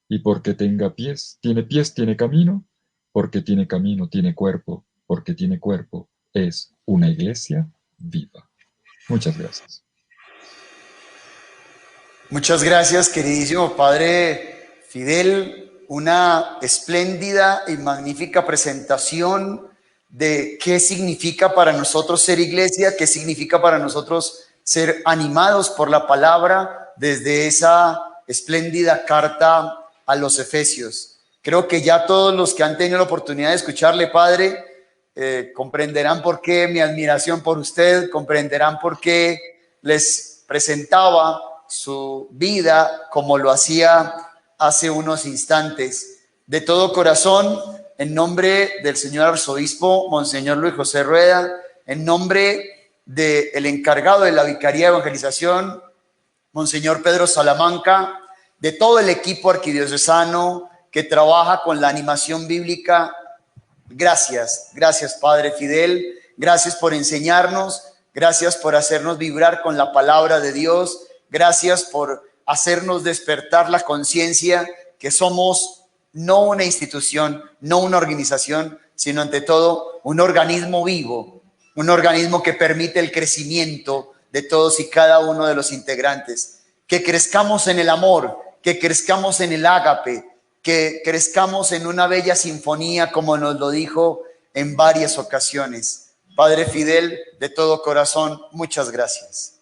y porque tenga pies, tiene camino, porque tiene camino, tiene cuerpo, porque tiene cuerpo, es una iglesia viva. Muchas gracias. Muchas gracias, queridísimo Padre Fidel. Una espléndida y magnífica presentación de qué significa para nosotros ser iglesia, qué significa para nosotros ser animados por la palabra desde esa espléndida carta a los Efesios. Creo que ya todos los que han tenido la oportunidad de escucharle, Padre, comprenderán por qué mi admiración por usted, comprenderán por qué les presentaba su vida como lo hacía hace unos instantes. De todo corazón, en nombre del señor arzobispo Monseñor Luis José Rueda, en nombre del encargado de la Vicaría de Evangelización, Monseñor Pedro Salamanca, de todo el equipo arquidiocesano que trabaja con la animación bíblica, gracias Padre Fidel, gracias por enseñarnos, gracias por hacernos vibrar con la palabra de Dios, gracias por hacernos despertar la conciencia que somos no una institución, no una organización, sino ante todo un organismo vivo, un organismo que permite el crecimiento de todos y cada uno de los integrantes, que crezcamos en el amor, que crezcamos en el ágape, que crezcamos en una bella sinfonía, como nos lo dijo en varias ocasiones. Padre Fidel, de todo corazón, muchas gracias.